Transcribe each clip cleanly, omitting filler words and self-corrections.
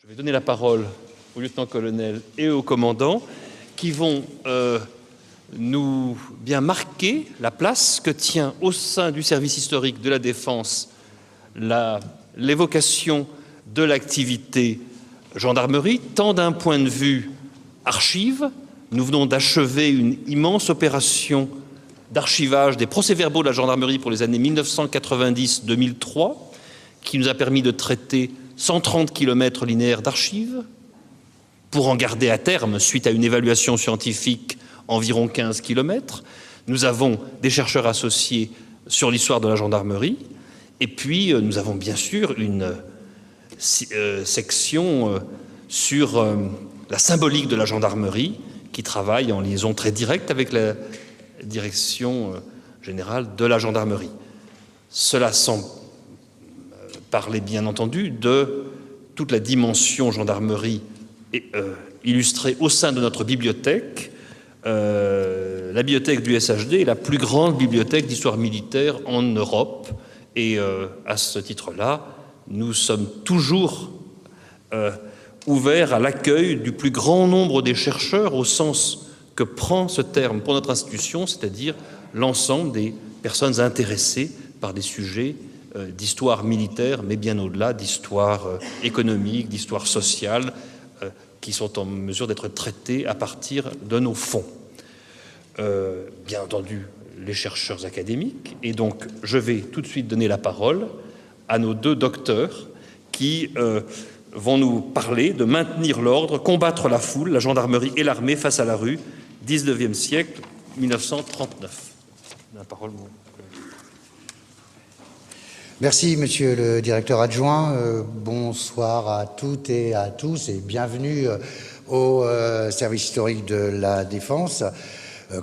Je vais donner la parole au lieutenant-colonel et au commandant qui vont nous bien marquer la place que tient au sein du service historique de la Défense l'évocation de l'activité gendarmerie, tant d'un point de vue archive. Nous venons d'achever une immense opération d'archivage des procès-verbaux de la gendarmerie pour les années 1990-2003, qui nous a permis de traiter 130 km linéaires d'archives, pour en garder à terme, suite à une évaluation scientifique, environ 15 km. Nous avons des chercheurs associés sur l'histoire de la gendarmerie, et puis nous avons bien sûr une section sur la symbolique de la gendarmerie, qui travaille en liaison très directe avec la direction générale de la gendarmerie. Cela sans parler bien entendu de toute la dimension gendarmerie illustrée au sein de notre bibliothèque. La bibliothèque du SHD est la plus grande bibliothèque d'histoire militaire en Europe, et à ce titre-là, nous sommes toujours ouverts à l'accueil du plus grand nombre des chercheurs au sens que prend ce terme pour notre institution, c'est-à-dire l'ensemble des personnes intéressées par des sujets d'histoire militaire, mais bien au-delà, d'histoire économique, d'histoire sociale, qui sont en mesure d'être traités à partir de nos fonds. Bien entendu, les chercheurs académiques, et donc je vais tout de suite donner la parole à nos deux docteurs qui vont nous parler de maintenir l'ordre, combattre la foule, la gendarmerie et l'armée face à la rue, 19e siècle, 1939. La parole. Merci, monsieur le directeur adjoint. Bonsoir à toutes et à tous et bienvenue au service historique de la Défense.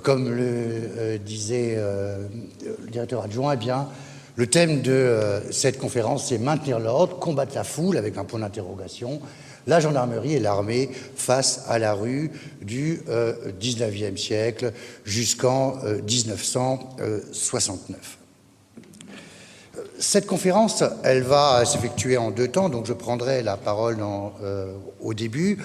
Comme le disait le directeur adjoint, eh bien, le thème de cette conférence, c'est maintenir l'ordre, combattre la foule, avec un point d'interrogation, la gendarmerie et l'armée face à la rue du 19e siècle jusqu'en 1969. Cette conférence, elle va s'effectuer en deux temps, donc je prendrai la parole au début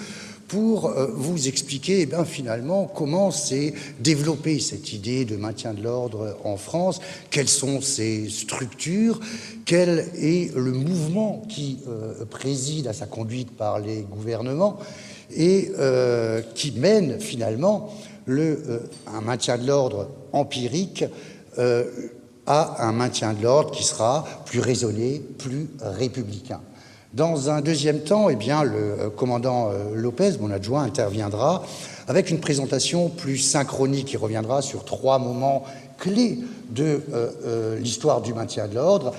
pour vous expliquer finalement comment s'est développée cette idée de maintien de l'ordre en France, quelles sont ses structures, quel est le mouvement qui préside à sa conduite par les gouvernements et qui mène finalement un maintien de l'ordre empirique à un maintien de l'ordre qui sera plus raisonné, plus républicain. Dans un deuxième temps, eh bien, le commandant Lopez, mon adjoint, interviendra avec une présentation plus synchronique qui reviendra sur trois moments clés de l'histoire du maintien de l'ordre.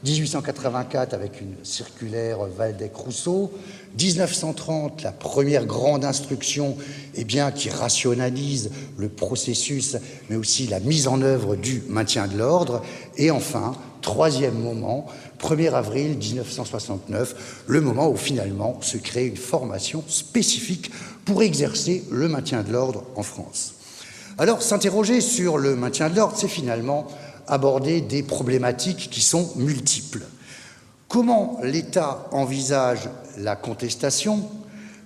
1884 avec une circulaire Waldeck-Rousseau, 1930 la première grande instruction qui rationalise le processus mais aussi la mise en œuvre du maintien de l'ordre, et enfin troisième moment, 1er avril 1969, le moment où finalement se crée une formation spécifique pour exercer le maintien de l'ordre en France. Alors s'interroger sur le maintien de l'ordre, c'est finalement aborder des problématiques qui sont multiples. Comment l'État envisage la contestation?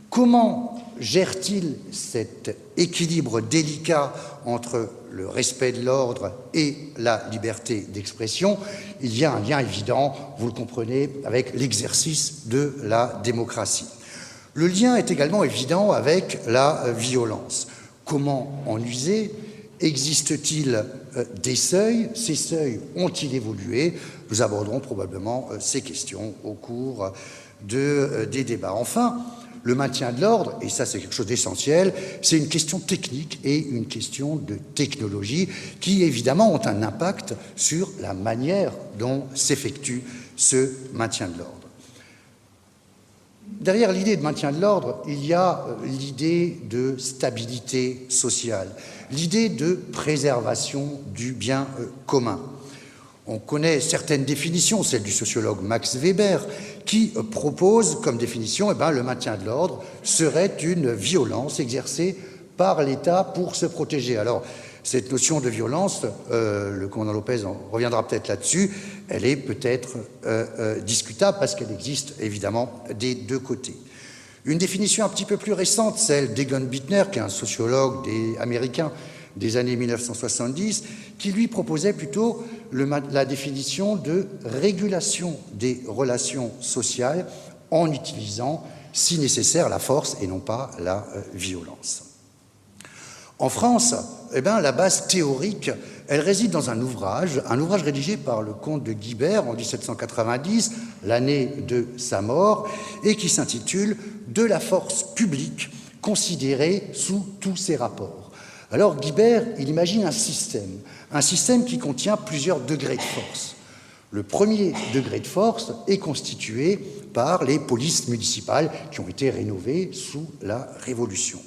Comment gère-t-il cet équilibre délicat entre le respect de l'ordre et la liberté d'expression? Il y a un lien évident, vous le comprenez, avec l'exercice de la démocratie. Le lien est également évident avec la violence. Comment en user? Existe-t-il des seuils? Ces seuils ont-ils évolué? Nous aborderons probablement ces questions au cours des débats. Enfin, le maintien de l'ordre, et ça c'est quelque chose d'essentiel, c'est une question technique et une question de technologie qui évidemment ont un impact sur la manière dont s'effectue ce maintien de l'ordre. Derrière l'idée de maintien de l'ordre, il y a l'idée de stabilité sociale, l'idée de préservation du bien commun. On connaît certaines définitions, celle du sociologue Max Weber, qui propose comme définition le maintien de l'ordre serait une violence exercée par l'État pour se protéger. Alors, cette notion de violence, le commandant Lopez en reviendra peut-être là-dessus, elle est peut-être discutable parce qu'elle existe évidemment des deux côtés. Une définition un petit peu plus récente, celle d'Egon Bittner, qui est un sociologue américain des années 1970, qui lui proposait plutôt la définition de régulation des relations sociales en utilisant, si nécessaire, la force et non pas la violence. En France, la base théorique, elle réside dans un ouvrage rédigé par le comte de Guibert en 1790, l'année de sa mort, et qui s'intitule « De la force publique considérée sous tous ses rapports ». Alors Guibert, il imagine un système qui contient plusieurs degrés de force. Le premier degré de force est constitué par les polices municipales qui ont été rénovées sous la Révolution.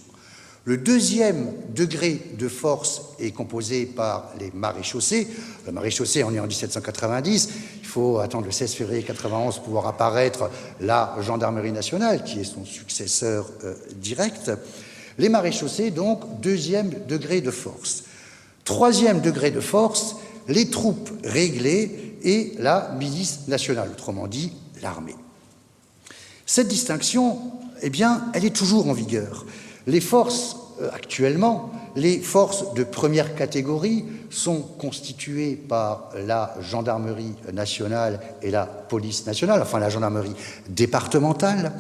Le deuxième degré de force est composé par les maréchaussées. Le maréchaussée, on est en 1790. Il faut attendre le 16 février 91 pour voir apparaître la gendarmerie nationale, qui est son successeur direct. Les maréchaussées, donc, deuxième degré de force. Troisième degré de force, les troupes réglées et la milice nationale, autrement dit, l'armée. Cette distinction, elle est toujours en vigueur. Les forces, actuellement, les forces de première catégorie sont constituées par la gendarmerie nationale et la police nationale, enfin la gendarmerie départementale.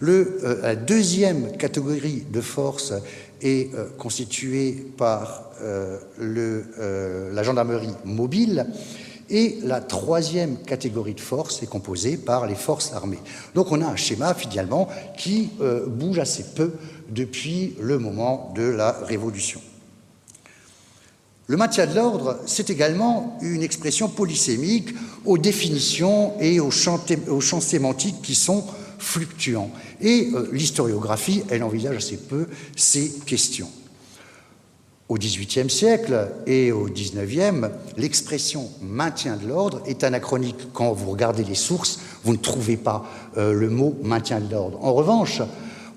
La deuxième catégorie de forces est constituée par la gendarmerie mobile. Et la troisième catégorie de forces est composée par les forces armées. Donc on a un schéma, finalement, qui bouge assez peu depuis le moment de la Révolution. Le maintien de l'ordre, c'est également une expression polysémique aux définitions et aux champs sémantiques qui sont fluctuants. Et l'historiographie, elle envisage assez peu ces questions. Au XVIIIe siècle et au XIXe, l'expression « maintien de l'ordre » est anachronique. Quand vous regardez les sources, vous ne trouvez pas le mot « maintien de l'ordre ». En revanche,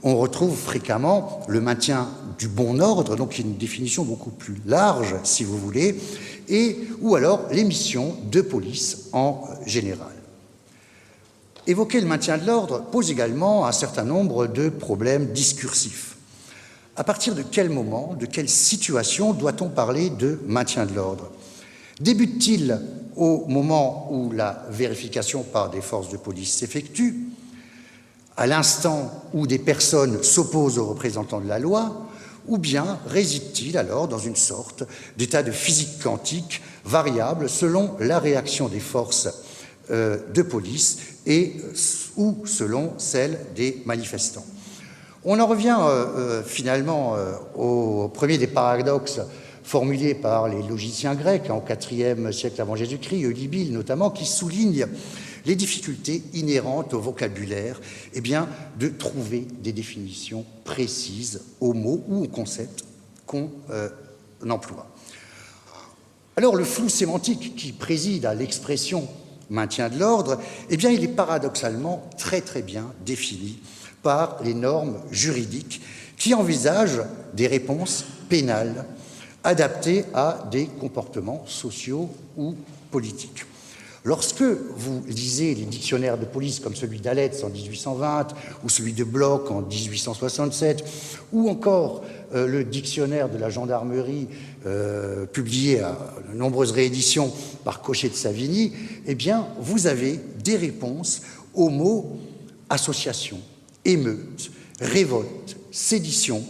on retrouve fréquemment le maintien du bon ordre, donc une définition beaucoup plus large, si vous voulez, ou alors les missions de police en général. Évoquer le maintien de l'ordre pose également un certain nombre de problèmes discursifs. À partir de quel moment, de quelle situation doit-on parler de maintien de l'ordre? Débute-t-il au moment où la vérification par des forces de police s'effectue, à l'instant où des personnes s'opposent aux représentants de la loi, ou bien réside-t-il alors dans une sorte d'état de physique quantique variable selon la réaction des forces de police ou selon celle des manifestants? On en revient finalement au premier des paradoxes formulés par les logiciens grecs en IVe siècle avant Jésus-Christ, Eulibile notamment, qui souligne les difficultés inhérentes au vocabulaire, de trouver des définitions précises aux mots ou aux concepts qu'on emploie. Alors le flou sémantique qui préside à l'expression maintien de l'ordre, il est paradoxalement très très bien défini par les normes juridiques qui envisagent des réponses pénales adaptées à des comportements sociaux ou politiques. Lorsque vous lisez les dictionnaires de police comme celui d'Aletz en 1820 ou celui de Bloch en 1867 ou encore le dictionnaire de la gendarmerie publié à de nombreuses rééditions par Cochet de Savigny, vous avez des réponses aux mots association, émeute, révolte, sédition,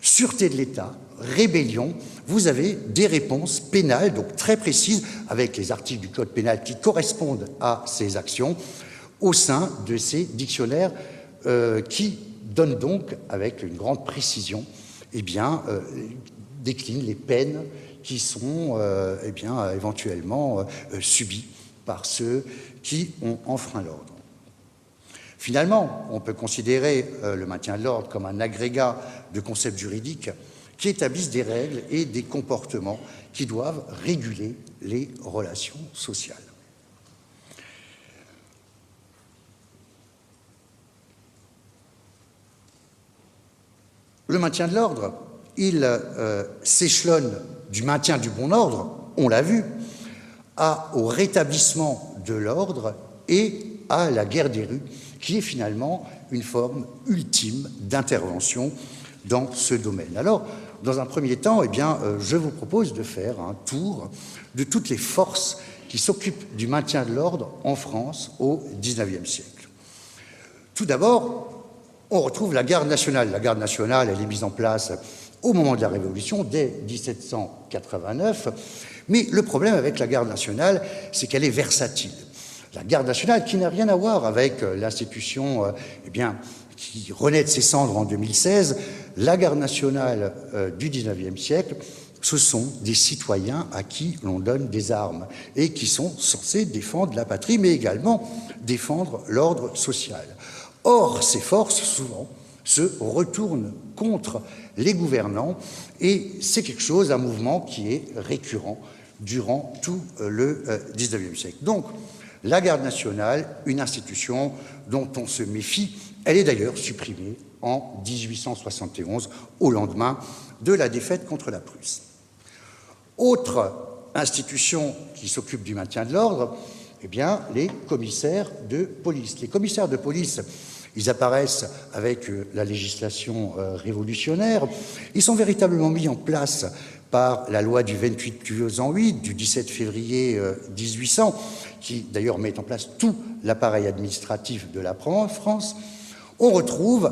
sûreté de l'État, rébellion. Vous avez des réponses pénales, donc très précises, avec les articles du Code pénal qui correspondent à ces actions, au sein de ces dictionnaires qui donnent donc, avec une grande précision, déclinent les peines qui sont éventuellement subies par ceux qui ont enfreint l'ordre. Finalement, on peut considérer le maintien de l'ordre comme un agrégat de concepts juridiques qui établissent des règles et des comportements qui doivent réguler les relations sociales. Le maintien de l'ordre, il s'échelonne du maintien du bon ordre, on l'a vu, au rétablissement de l'ordre et à la guerre des rues, qui est finalement une forme ultime d'intervention dans ce domaine. Alors, dans un premier temps, je vous propose de faire un tour de toutes les forces qui s'occupent du maintien de l'ordre en France au XIXe siècle. Tout d'abord, on retrouve la garde nationale. La garde nationale, elle est mise en place au moment de la Révolution, dès 1789. Mais le problème avec la garde nationale, c'est qu'elle est versatile. La garde nationale, qui n'a rien à voir avec l'institution qui renaît de ses cendres en 2016, la garde nationale du XIXe siècle, ce sont des citoyens à qui l'on donne des armes et qui sont censés défendre la patrie, mais également défendre l'ordre social. Or, ces forces, souvent, se retournent contre les gouvernants et c'est quelque chose, un mouvement qui est récurrent durant tout le XIXe siècle. Donc, la garde nationale, une institution dont on se méfie, elle est d'ailleurs supprimée en 1871, au lendemain de la défaite contre la Prusse. Autre institution qui s'occupe du maintien de l'ordre, les commissaires de police. Les commissaires de police, ils apparaissent avec la législation révolutionnaire. Ils sont véritablement mis en place par la loi du 28 Pluviôse 8 du 17 février 1800, qui d'ailleurs met en place tout l'appareil administratif de la France. On retrouve,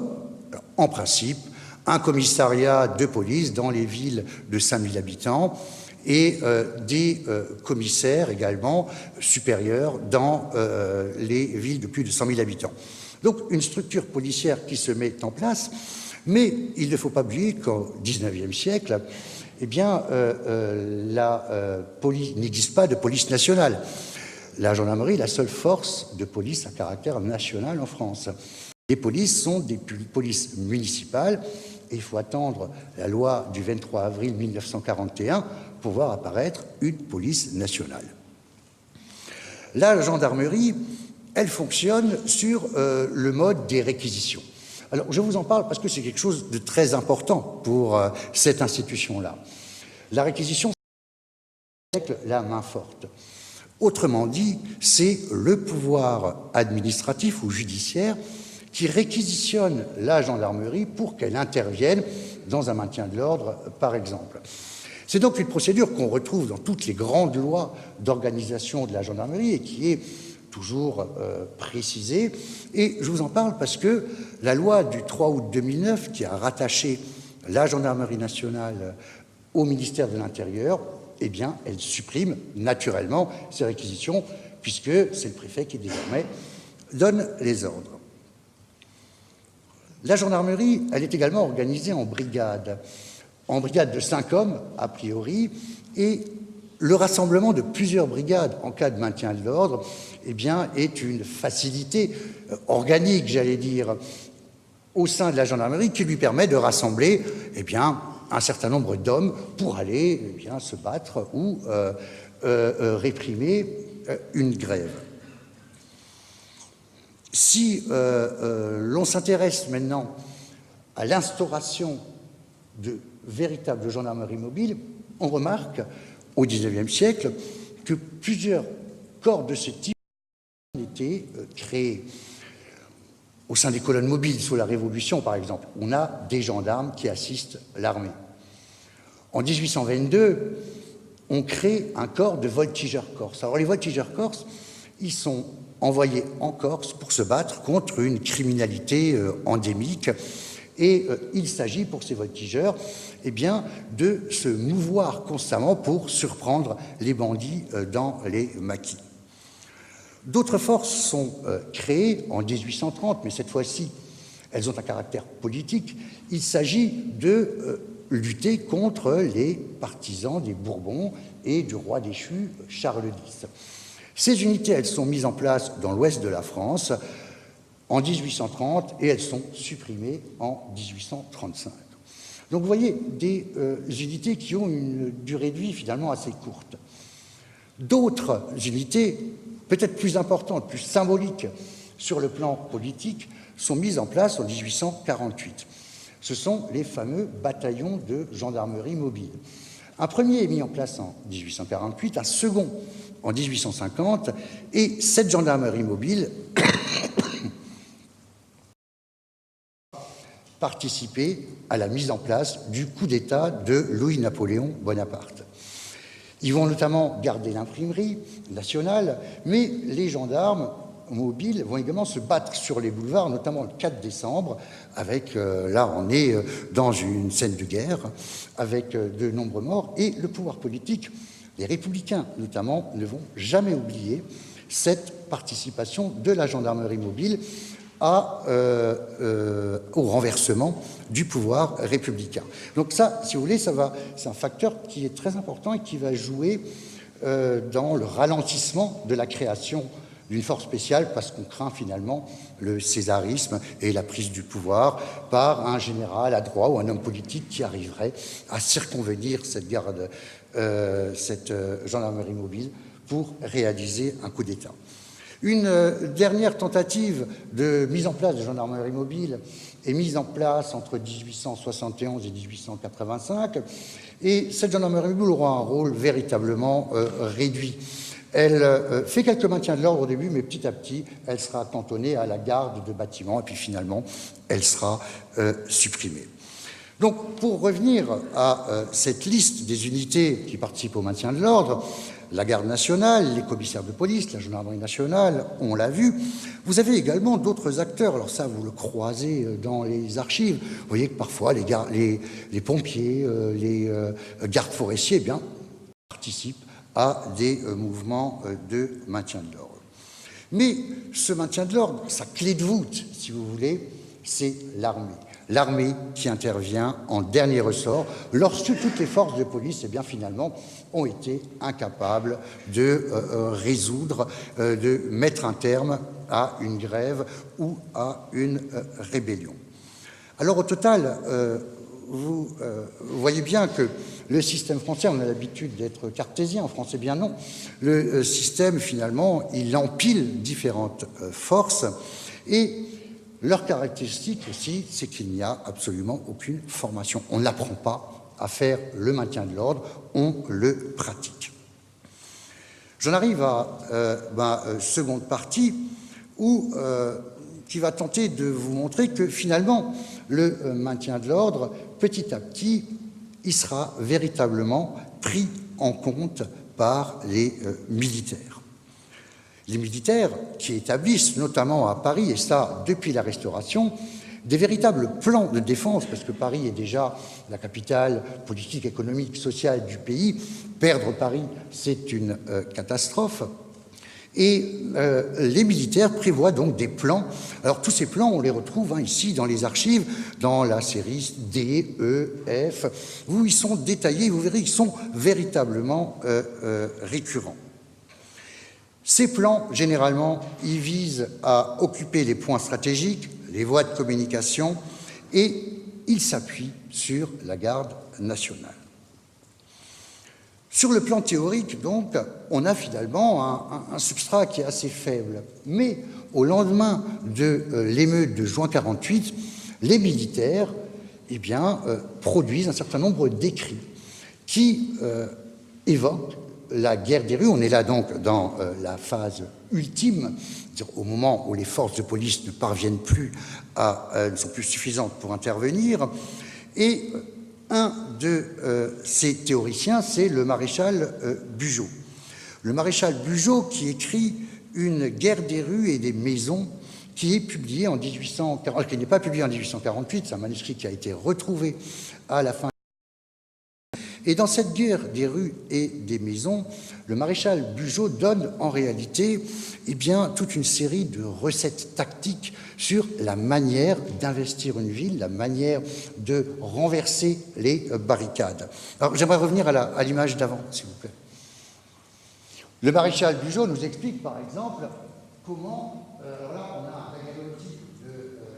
en principe, un commissariat de police dans les villes de 5000 habitants et des commissaires également supérieurs dans les villes de plus de 100 000 habitants. Donc une structure policière qui se met en place, mais il ne faut pas oublier qu'au XIXe siècle, n'existe pas de police nationale. La gendarmerie est la seule force de police à caractère national en France. Les polices sont des polices municipales et il faut attendre la loi du 23 avril 1941 pour voir apparaître une police nationale. La gendarmerie, elle fonctionne sur le mode des réquisitions. Alors, je vous en parle parce que c'est quelque chose de très important pour cette institution-là. La réquisition, c'est la main forte. Autrement dit, c'est le pouvoir administratif ou judiciaire qui réquisitionne la gendarmerie pour qu'elle intervienne dans un maintien de l'ordre, par exemple. C'est donc une procédure qu'on retrouve dans toutes les grandes lois d'organisation de la gendarmerie et qui est toujours précisée. Et je vous en parle parce que la loi du 3 août 2009, qui a rattaché la gendarmerie nationale au ministère de l'Intérieur, elle supprime naturellement ces réquisitions, puisque c'est le préfet qui désormais donne les ordres. La gendarmerie, elle est également organisée en brigades de 5 hommes, a priori, et le rassemblement de plusieurs brigades en cas de maintien de l'ordre est une facilité organique, j'allais dire, au sein de la gendarmerie qui lui permet de rassembler un certain nombre d'hommes pour aller se battre ou réprimer une grève. Si l'on s'intéresse maintenant à l'instauration de véritables gendarmeries mobiles, on remarque au XIXe siècle que plusieurs corps de ce type ont été créés. Au sein des colonnes mobiles sous la Révolution, par exemple, on a des gendarmes qui assistent l'armée. En 1822, on crée un corps de voltigeurs corses. Alors les voltigeurs corses, ils sont envoyés en Corse pour se battre contre une criminalité endémique. Et il s'agit pour ces voltigeurs de se mouvoir constamment pour surprendre les bandits dans les maquis. D'autres forces sont créées en 1830, mais cette fois-ci, elles ont un caractère politique. Il s'agit de lutter contre les partisans des Bourbons et du roi déchu Charles X. Ces unités, elles sont mises en place dans l'ouest de la France en 1830 et elles sont supprimées en 1835. Donc vous voyez, des unités qui ont une durée de vie finalement assez courte. D'autres unités, peut-être plus importantes, plus symboliques sur le plan politique, sont mises en place en 1848. Ce sont les fameux bataillons de gendarmerie mobile. Un premier est mis en place en 1848, un second en 1850, et cette gendarmerie mobile participé à la mise en place du coup d'État de Louis-Napoléon Bonaparte. Ils vont notamment garder l'imprimerie nationale, mais les gendarmes mobiles vont également se battre sur les boulevards, notamment le 4 décembre, avec, là on est dans une scène de guerre, avec de nombreux morts, et le pouvoir politique, les républicains notamment, ne vont jamais oublier cette participation de la gendarmerie mobile au renversement du pouvoir républicain. Donc ça, si vous voulez, c'est un facteur qui est très important et qui va jouer dans le ralentissement de la création d'une force spéciale, parce qu'on craint finalement le césarisme et la prise du pouvoir par un général à droite ou un homme politique qui arriverait à circonvenir cette garde, cette gendarmerie mobile pour réaliser un coup d'État. Une dernière tentative de mise en place de gendarmerie mobile est mise en place entre 1871 et 1885, et cette gendarmerie mobile aura un rôle véritablement réduit. Elle fait quelques maintiens de l'ordre au début, mais petit à petit, elle sera cantonnée à la garde de bâtiments, et puis finalement, elle sera supprimée. Donc, pour revenir à cette liste des unités qui participent au maintien de l'ordre, la garde nationale, les commissaires de police, la gendarmerie nationale, on l'a vu. Vous avez également d'autres acteurs, alors ça, vous le croisez dans les archives. Vous voyez que parfois, les pompiers, les gardes forestiers, eh bien, participent à des mouvements de maintien de l'ordre. Mais ce maintien de l'ordre, sa clé de voûte, si vous voulez, c'est l'armée. L'armée qui intervient en dernier ressort lorsque toutes les forces de police, eh bien, finalement, ont été incapables de résoudre, de mettre un terme à une grève ou à une rébellion. Alors, au total, vous voyez bien que le système français, on a l'habitude d'être cartésien, en français, bien non. Le système, finalement, il empile différentes forces, et leur caractéristique aussi, c'est qu'il n'y a absolument aucune formation. On n'apprend pas à faire le maintien de l'ordre, on le pratique. J'en arrive à ma seconde partie qui va tenter de vous montrer que finalement, le maintien de l'ordre, petit à petit, il sera véritablement pris en compte par les militaires. Les militaires qui établissent, notamment à Paris, et ça depuis la Restauration, des véritables plans de défense, parce que Paris est déjà la capitale politique, économique, sociale du pays. Perdre Paris, c'est une catastrophe. Et les militaires prévoient donc des plans. Alors tous ces plans, on les retrouve ici dans les archives, dans la série D, E, F, où ils sont détaillés, vous verrez, ils sont véritablement récurrents. Ces plans, généralement, ils visent à occuper les points stratégiques, les voies de communication, et ils s'appuient sur la garde nationale. Sur le plan théorique, donc, on a finalement un substrat qui est assez faible. Mais au lendemain de l'émeute de juin 1948, les militaires eh bien, produisent un certain nombre d'écrits qui évoquent la guerre des rues. On est là donc dans la phase ultime, au moment où les forces de police ne parviennent plus ne sont plus suffisantes pour intervenir. Et un de ces théoriciens, c'est le maréchal Bugeaud. Le maréchal Bugeaud qui écrit Une guerre des rues et des maisons, qui est publié en 1840, qui n'est pas publié en 1848, c'est un manuscrit qui a été retrouvé à la fin. Et dans cette guerre des rues et des maisons, le maréchal Bugeaud donne en réalité eh bien, toute une série de recettes tactiques sur la manière d'investir une ville, la manière de renverser les barricades. Alors j'aimerais revenir à l'image d'avant, s'il vous plaît. Le maréchal Bugeaud nous explique par exemple comment, alors là on a un daguerréotype de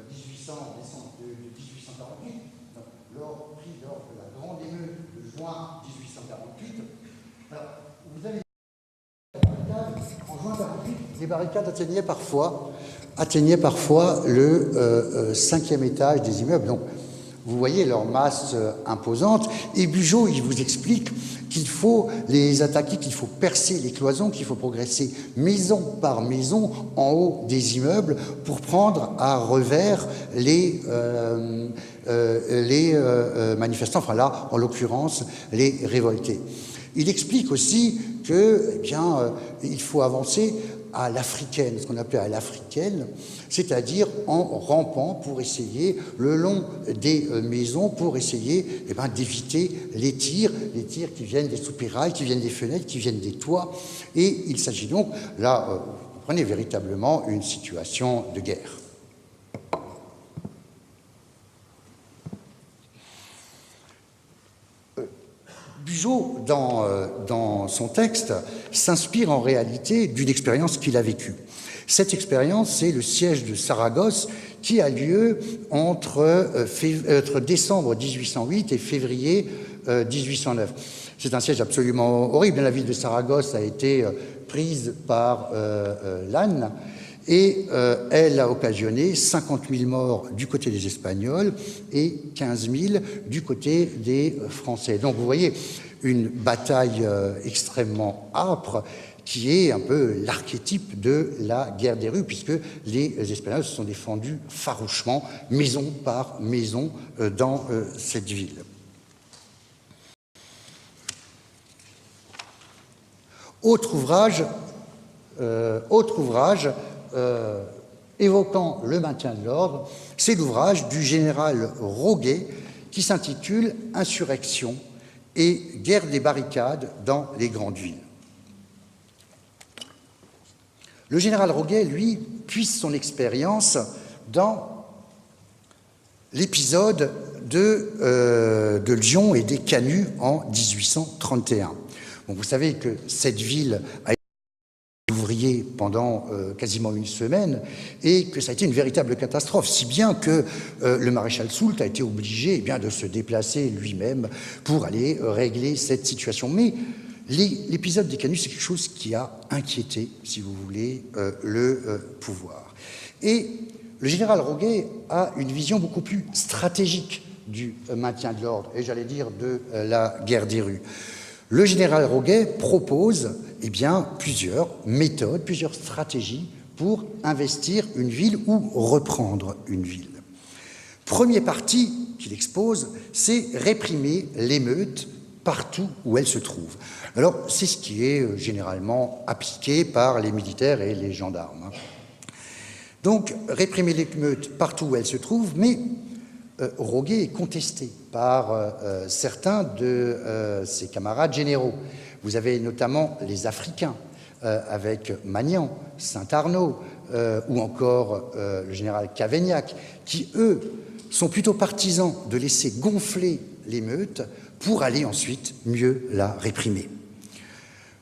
1848, pris lors de la grande émeute de juin 1848. Alors, vous avez en juin 1948, les barricades atteignaient parfois le 5e étage des immeubles. Donc, Vous voyez leur masse imposante. Et Bugeaud, il vous explique qu'il faut les attaquer, qu'il faut percer les cloisons, qu'il faut progresser maison par maison en haut des immeubles pour prendre à revers les manifestants, enfin là, en l'occurrence, les révoltés. Il explique aussi que, il faut avancer à l'africaine, ce qu'on appelait à l'africaine, c'est-à-dire en rampant pour essayer, le long des maisons, pour essayer d'éviter les tirs qui viennent des soupirails, qui viennent des fenêtres, qui viennent des toits. Et il s'agit donc, là, vous comprenez véritablement une situation de guerre. Bugeaud, dans son texte, s'inspire en réalité d'une expérience qu'il a vécue. Cette expérience, c'est le siège de Saragosse qui a lieu entre décembre 1808 et février 1809. C'est un siège absolument horrible. La ville de Saragosse a été prise par Lannes et elle a occasionné 50 000 morts du côté des Espagnols et 15 000 du côté des Français. Donc vous voyez une bataille extrêmement âpre qui est un peu l'archétype de la guerre des rues, puisque les Espagnols se sont défendus farouchement, maison par maison, dans cette ville. Autre ouvrage évoquant le maintien de l'ordre, c'est l'ouvrage du général Roguet qui s'intitule « Insurrection et guerre des barricades dans les grandes villes ». Le général Roguet, lui, puise son expérience dans l'épisode de Lyon et des Canuts en 1831. Bon, vous savez que cette ville a été ouvrier pendant quasiment une semaine et que ça a été une véritable catastrophe, si bien que le maréchal Soult a été obligé de se déplacer lui-même pour aller régler cette situation. Mais l'épisode des Canuts, c'est quelque chose qui a inquiété, si vous voulez, le pouvoir. Et le général Roguet a une vision beaucoup plus stratégique du maintien de l'ordre, et j'allais dire de la guerre des rues. Le général Roguet propose plusieurs méthodes, plusieurs stratégies pour investir une ville ou reprendre une ville. Premier parti qu'il expose, c'est réprimer l'émeute partout où elle se trouve. Alors, c'est ce qui est généralement appliqué par les militaires et les gendarmes. Donc, réprimer l'émeute partout où elle se trouve, mais Roguet est contesté par certains de ses camarades généraux. Vous avez notamment les Africains, avec Magnan, Saint-Arnaud, ou encore le général Cavaignac, qui, eux, sont plutôt partisans de laisser gonfler l'émeute pour aller ensuite mieux la réprimer.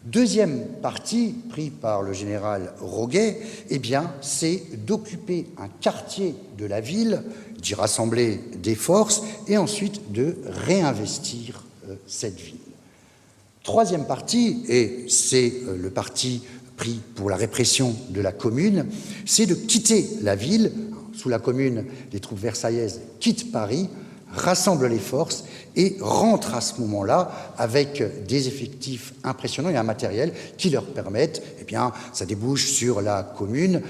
Deuxième parti pris par le général Roguet, c'est d'occuper un quartier de la ville, d'y rassembler des forces et ensuite de réinvestir cette ville. Troisième parti, et c'est le parti pris pour la répression de la Commune, c'est de quitter la ville. Sous la Commune, les troupes versaillaises quittent Paris, rassemblent les forces et rentrent à ce moment-là avec des effectifs impressionnants et un matériel qui leur permettent, ça débouche sur la Commune,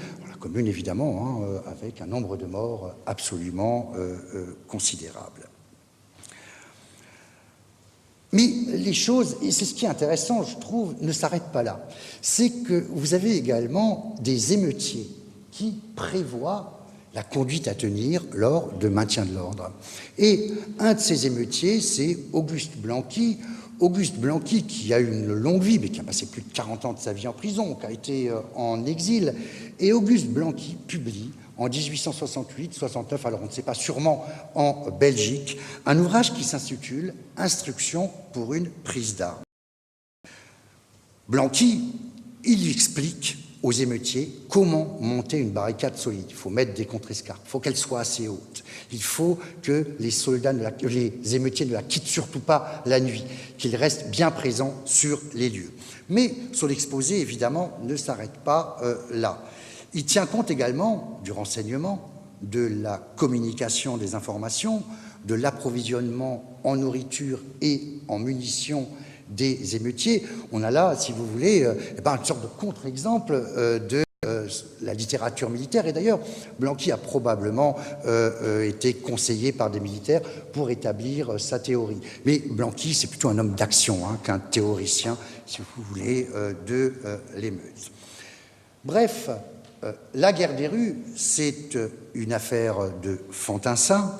évidemment, avec un nombre de morts absolument considérable. Mais les choses, et c'est ce qui est intéressant, je trouve, ne s'arrêtent pas là. C'est que vous avez également des émeutiers qui prévoient la conduite à tenir lors de maintien de l'ordre. Et un de ces émeutiers, c'est Auguste Blanqui. Auguste Blanqui, qui a une longue vie, mais qui a passé plus de 40 ans de sa vie en prison, qui a été en exil. Et Auguste Blanqui publie en 1868-69, alors on ne sait pas, sûrement en Belgique, un ouvrage qui s'intitule « Instruction pour une prise d'armes ». Blanqui, il explique aux émeutiers comment monter une barricade solide. Il faut mettre des contre-escarpes, il faut qu'elle soit assez haute, il faut que les émeutiers ne la quittent surtout pas la nuit, qu'ils restent bien présents sur les lieux. Mais son exposé, évidemment, ne s'arrête pas là. Il tient compte également du renseignement, de la communication des informations, de l'approvisionnement en nourriture et en munitions des émeutiers. On a là, si vous voulez, une sorte de contre-exemple de la littérature militaire. Et d'ailleurs, Blanqui a probablement été conseillé par des militaires pour établir sa théorie. Mais Blanqui, c'est plutôt un homme d'action qu'un théoricien, si vous voulez, de l'émeute. Bref, la guerre des rues, c'est une affaire de fantassins,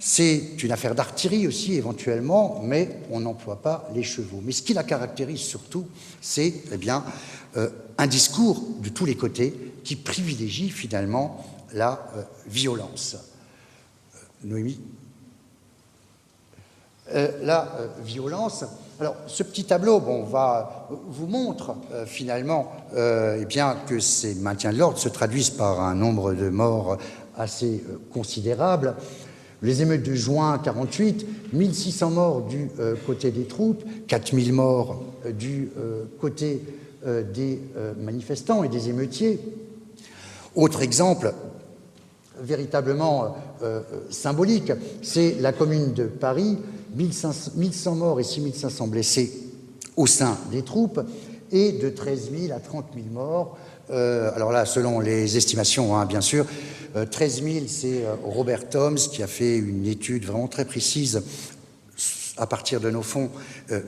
c'est une affaire d'artillerie aussi, éventuellement, mais on n'emploie pas les chevaux. Mais ce qui la caractérise surtout, c'est un discours de tous les côtés qui privilégie finalement la violence. Noémie ? La violence. Alors, ce petit tableau vous montre finalement que ces maintiens de l'ordre se traduisent par un nombre de morts assez considérable. Les émeutes de juin 1948, 1600 morts du côté des troupes, 4000 morts du côté des manifestants et des émeutiers. Autre exemple véritablement symbolique, c'est la Commune de Paris, 1100 morts et 6500 blessés au sein des troupes, et de 13 000 à 30 000 morts. Alors là, selon les estimations, bien sûr, 13 000, c'est Robert Toms qui a fait une étude vraiment très précise à partir de nos fonds,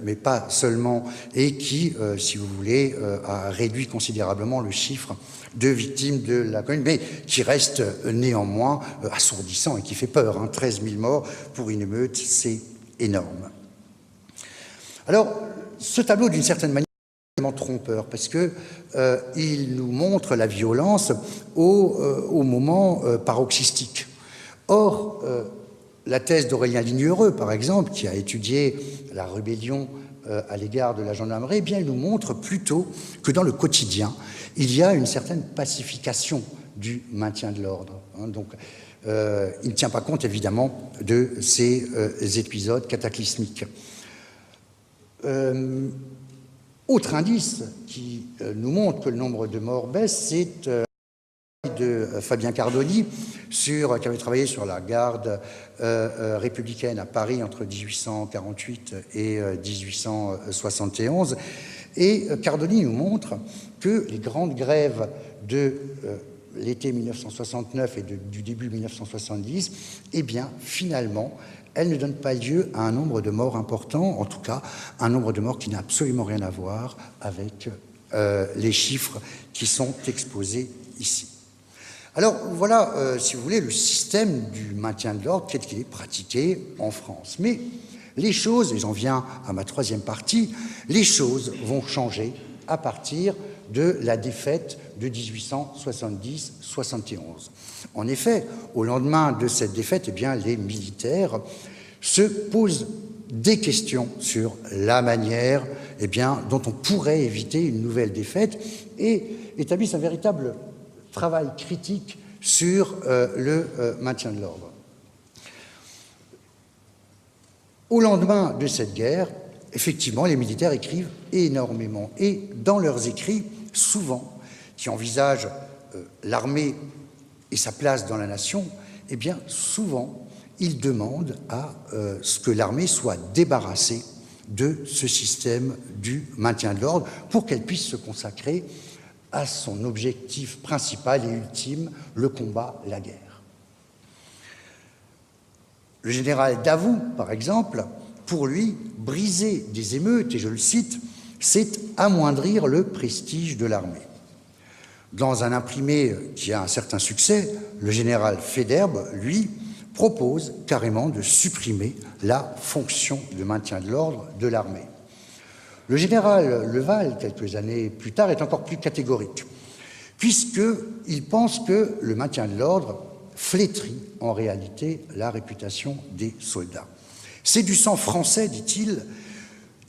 mais pas seulement, et qui, si vous voulez, a réduit considérablement le chiffre de victimes de la Commune, mais qui reste néanmoins assourdissant et qui fait peur. 13 000 morts pour une émeute, c'est énorme. Alors, ce tableau, d'une certaine manière, est vraiment trompeur, parce qu'il nous montre la violence au moment paroxystique. Or, la thèse d'Aurélien Lignereux, par exemple, qui a étudié la rébellion à l'égard de la gendarmerie, eh bien, elle nous montre plutôt que dans le quotidien, il y a une certaine pacification du maintien de l'ordre. Donc, il ne tient pas compte, évidemment, de ces épisodes cataclysmiques. Autre indice qui nous montre que le nombre de morts baisse, c'est de Fabien Cardoni, qui avait travaillé sur la garde républicaine à Paris entre 1848 et 1871. Et Cardoni nous montre que les grandes grèves de l'été 1969 et du début 1970, eh bien, finalement, elles ne donnent pas lieu à un nombre de morts important, en tout cas, un nombre de morts qui n'a absolument rien à voir avec les chiffres qui sont exposés ici. Alors, voilà, si vous voulez, le système du maintien de l'ordre tel qu'il est pratiqué en France. Mais les choses, et j'en viens à ma troisième partie, les choses vont changer à partir de la défaite de 1870-71. En effet, au lendemain de cette défaite, eh bien, les militaires se posent des questions sur la manière dont on pourrait éviter une nouvelle défaite et établissent un véritable travail critique sur le maintien de l'ordre. Au lendemain de cette guerre, effectivement, les militaires écrivent énormément. Et dans leurs écrits, souvent, qui envisagent l'armée et sa place dans la nation, eh bien, souvent, ils demandent à ce que l'armée soit débarrassée de ce système du maintien de l'ordre pour qu'elle puisse se consacrer à son objectif principal et ultime, le combat, la guerre. Le général Davout, par exemple, pour lui, briser des émeutes, et je le cite, c'est amoindrir le prestige de l'armée. Dans un imprimé qui a un certain succès, le général Federbe, lui, propose carrément de supprimer la fonction de maintien de l'ordre de l'armée. Le général Leval, quelques années plus tard, est encore plus catégorique, puisqu'il pense que le maintien de l'ordre flétrit en réalité la réputation des soldats. C'est du sang français, dit-il,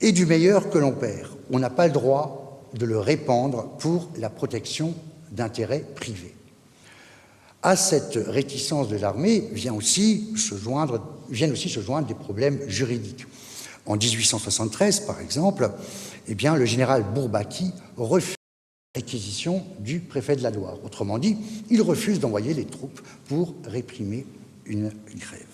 et du meilleur que l'on perd. On n'a pas le droit de le répandre pour la protection d'intérêts privés. À cette réticence de l'armée viennent aussi se joindre des problèmes juridiques. En 1873, par exemple, eh bien, le général Bourbaki refuse réquisition du préfet de la Loire. Autrement dit, il refuse d'envoyer les troupes pour réprimer une grève.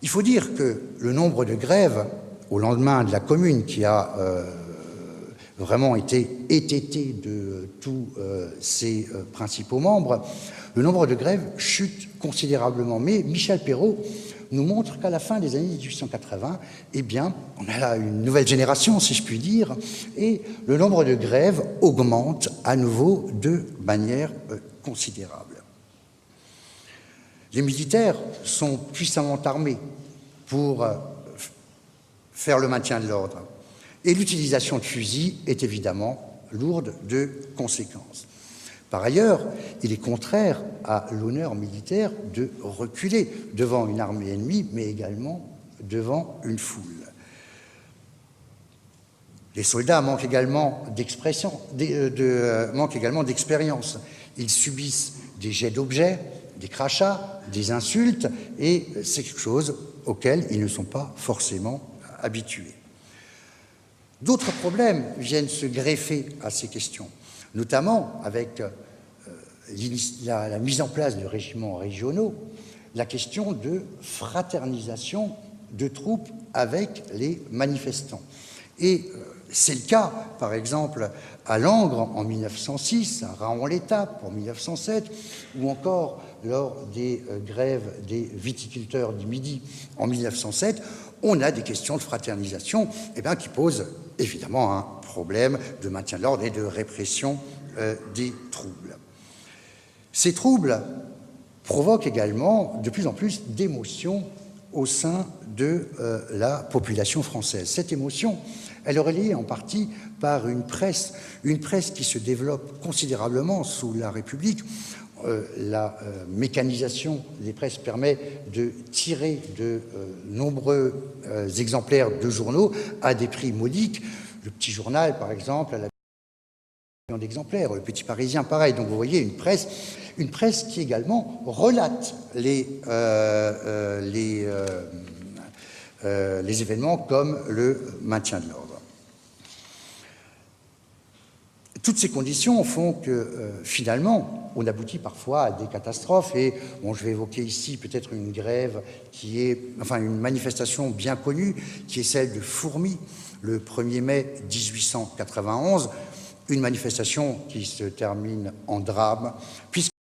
Il faut dire que le nombre de grèves au lendemain de la Commune, qui a vraiment été étêté de tous ses principaux membres, le nombre de grèves chute considérablement. Mais Michel Perrault nous montre qu'à la fin des années 1880, eh bien, on a là une nouvelle génération, si je puis dire, et le nombre de grèves augmente à nouveau de manière considérable. Les militaires sont puissamment armés pour faire le maintien de l'ordre. Et l'utilisation de fusils est évidemment lourde de conséquences. Par ailleurs, il est contraire à l'honneur militaire de reculer devant une armée ennemie, mais également devant une foule. Les soldats manquent également d'expérience. Ils subissent des jets d'objets, des crachats, des insultes, et c'est quelque chose auquel ils ne sont pas forcément habitués. D'autres problèmes viennent se greffer à ces questions, notamment avec la mise en place de régiments régionaux, la question de fraternisation de troupes avec les manifestants. Et c'est le cas, par exemple, à Langres en 1906, à Raon-l'Étape en 1907, ou encore lors des grèves des viticulteurs du Midi en 1907, on a des questions de fraternisation qui posent évidemment un problème de maintien de l'ordre et de répression des troubles. Ces troubles provoquent également de plus en plus d'émotions au sein de la population française. Cette émotion, elle est reliée en partie par une presse qui se développe considérablement sous la République. La mécanisation des presses permet de tirer de nombreux exemplaires de journaux à des prix modiques. Le Petit Journal, par exemple, à la d'exemplaires, le Petit Parisien, pareil. Donc vous voyez une presse qui également relate les événements comme le maintien de l'ordre. Toutes ces conditions font que finalement, on aboutit parfois à des catastrophes. Et bon, je vais évoquer ici peut-être une grève une manifestation bien connue, qui est celle de Fourmies, le 1er mai 1891, une manifestation qui se termine en drame, puisque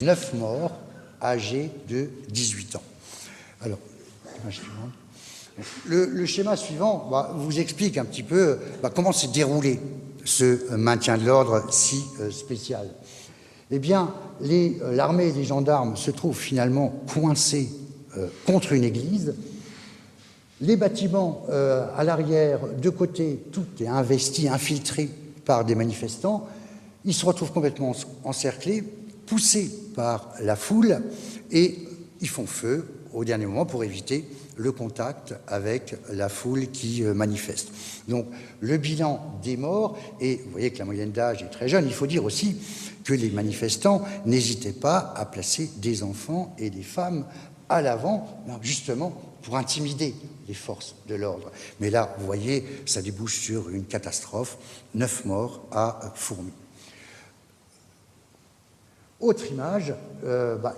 9 morts âgés de 18 ans. Alors, le schéma suivant vous explique un petit peu comment s'est déroulé ce maintien de l'ordre si spécial. Eh bien, l'armée et les gendarmes se trouvent finalement coincés contre une église. Les bâtiments à l'arrière, de côté, tout est investi, infiltré par des manifestants. Ils se retrouvent complètement encerclés, poussés par la foule, et ils font feu au dernier moment pour éviter le contact avec la foule qui manifeste. Donc le bilan des morts, et vous voyez que la moyenne d'âge est très jeune, il faut dire aussi que les manifestants n'hésitaient pas à placer des enfants et des femmes à l'avant, justement pour intimider les forces de l'ordre. Mais là, vous voyez, ça débouche sur une catastrophe, 9 morts à Fourmies. Autre image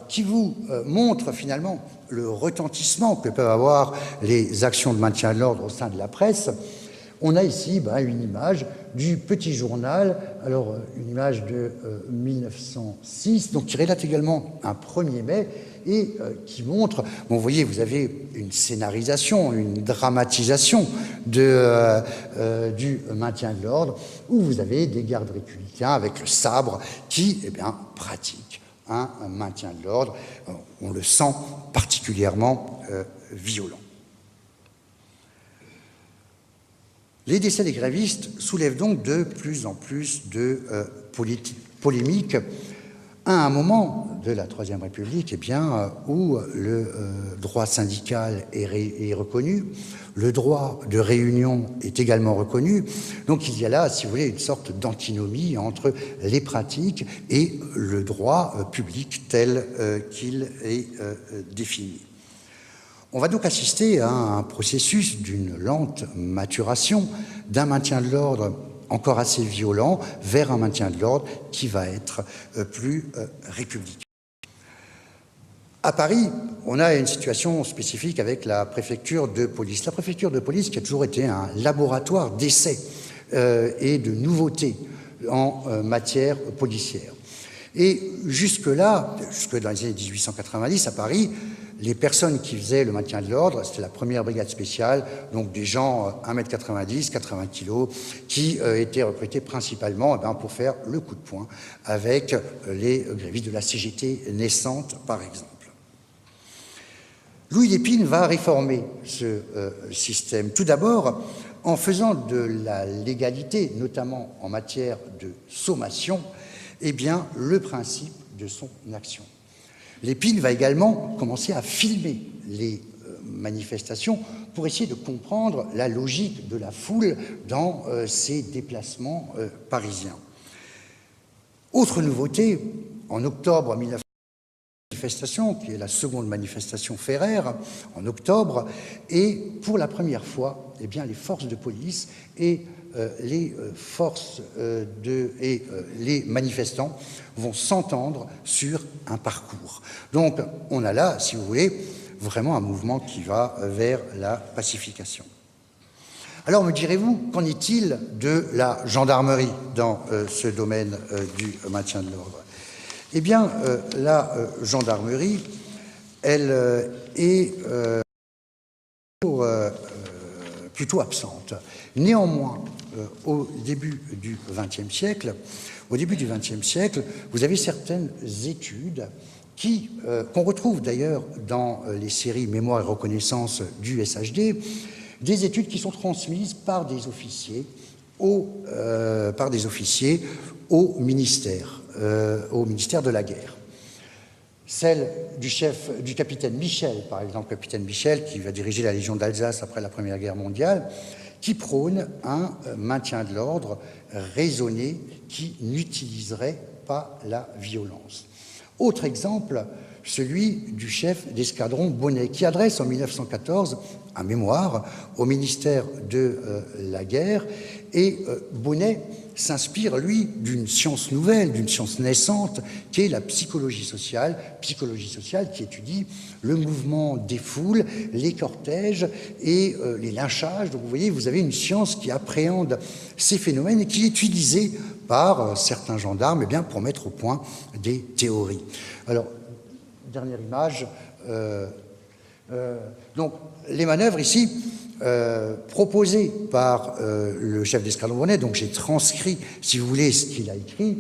qui vous montre finalement le retentissement que peuvent avoir les actions de maintien de l'ordre au sein de la presse. On a ici une image du Petit Journal, alors une image de 1906, donc qui relate également un 1er mai et qui montre, vous voyez, vous avez une scénarisation, une dramatisation du maintien de l'ordre, où vous avez des gardes républicains avec le sabre qui pratiquent un maintien de l'ordre. On le sent particulièrement violent. Les décès des grévistes soulèvent donc de plus en plus de polémiques à un moment de la Troisième République où le droit syndical est reconnu, le droit de réunion est également reconnu. Donc il y a là, si vous voulez, une sorte d'antinomie entre les pratiques et le droit public tel qu'il est défini. On va donc assister à un processus d'une lente maturation d'un maintien de l'ordre encore assez violent, vers un maintien de l'ordre qui va être plus républicain. À Paris, on a une situation spécifique avec la préfecture de police. La préfecture de police qui a toujours été un laboratoire d'essais et de nouveautés en matière policière. Et jusque-là, jusque dans les années 1890 à Paris, les personnes qui faisaient le maintien de l'ordre, c'était la première brigade spéciale, donc des gens 1m90, 80 kg, qui étaient recrutés principalement pour faire le coup de poing avec les grévistes de la CGT naissante, par exemple. Louis Lépine va réformer ce système, tout d'abord en faisant de la légalité, notamment en matière de sommation, le principe de son action. Lépine va également commencer à filmer les manifestations pour essayer de comprendre la logique de la foule dans ces déplacements parisiens. Autre nouveauté, en octobre 1900, manifestation, qui est la seconde manifestation Ferrer, en octobre, et pour la première fois, les forces de police et les manifestants vont s'entendre sur un parcours. Donc, on a là, si vous voulez, vraiment un mouvement qui va vers la pacification. Alors, me direz-vous, qu'en est-il de la gendarmerie dans ce domaine du maintien de l'ordre ? La gendarmerie, elle est plutôt absente. Néanmoins, au début du XXe siècle, vous avez certaines études qu'on retrouve d'ailleurs dans les séries Mémoire et reconnaissance du SHD, des études qui sont transmises par des officiers au ministère de la guerre. Celle du capitaine Michel, par exemple, capitaine Michel, qui va diriger la Légion d'Alsace après la Première Guerre mondiale, qui prône un maintien de l'ordre raisonné qui n'utiliserait pas la violence. Autre exemple, celui du chef d'escadron Bonnet, qui adresse en 1914 un mémoire au ministère de la guerre, et Bonnet s'inspire, lui, d'une science nouvelle, d'une science naissante, qui est la psychologie sociale qui étudie le mouvement des foules, les cortèges et les lynchages. Donc vous voyez, vous avez une science qui appréhende ces phénomènes et qui est utilisée par certains gendarmes pour mettre au point des théories. Alors, dernière image. Donc, les manœuvres ici, proposées par le chef d'escadron Bonnet, donc j'ai transcrit, si vous voulez, ce qu'il a écrit,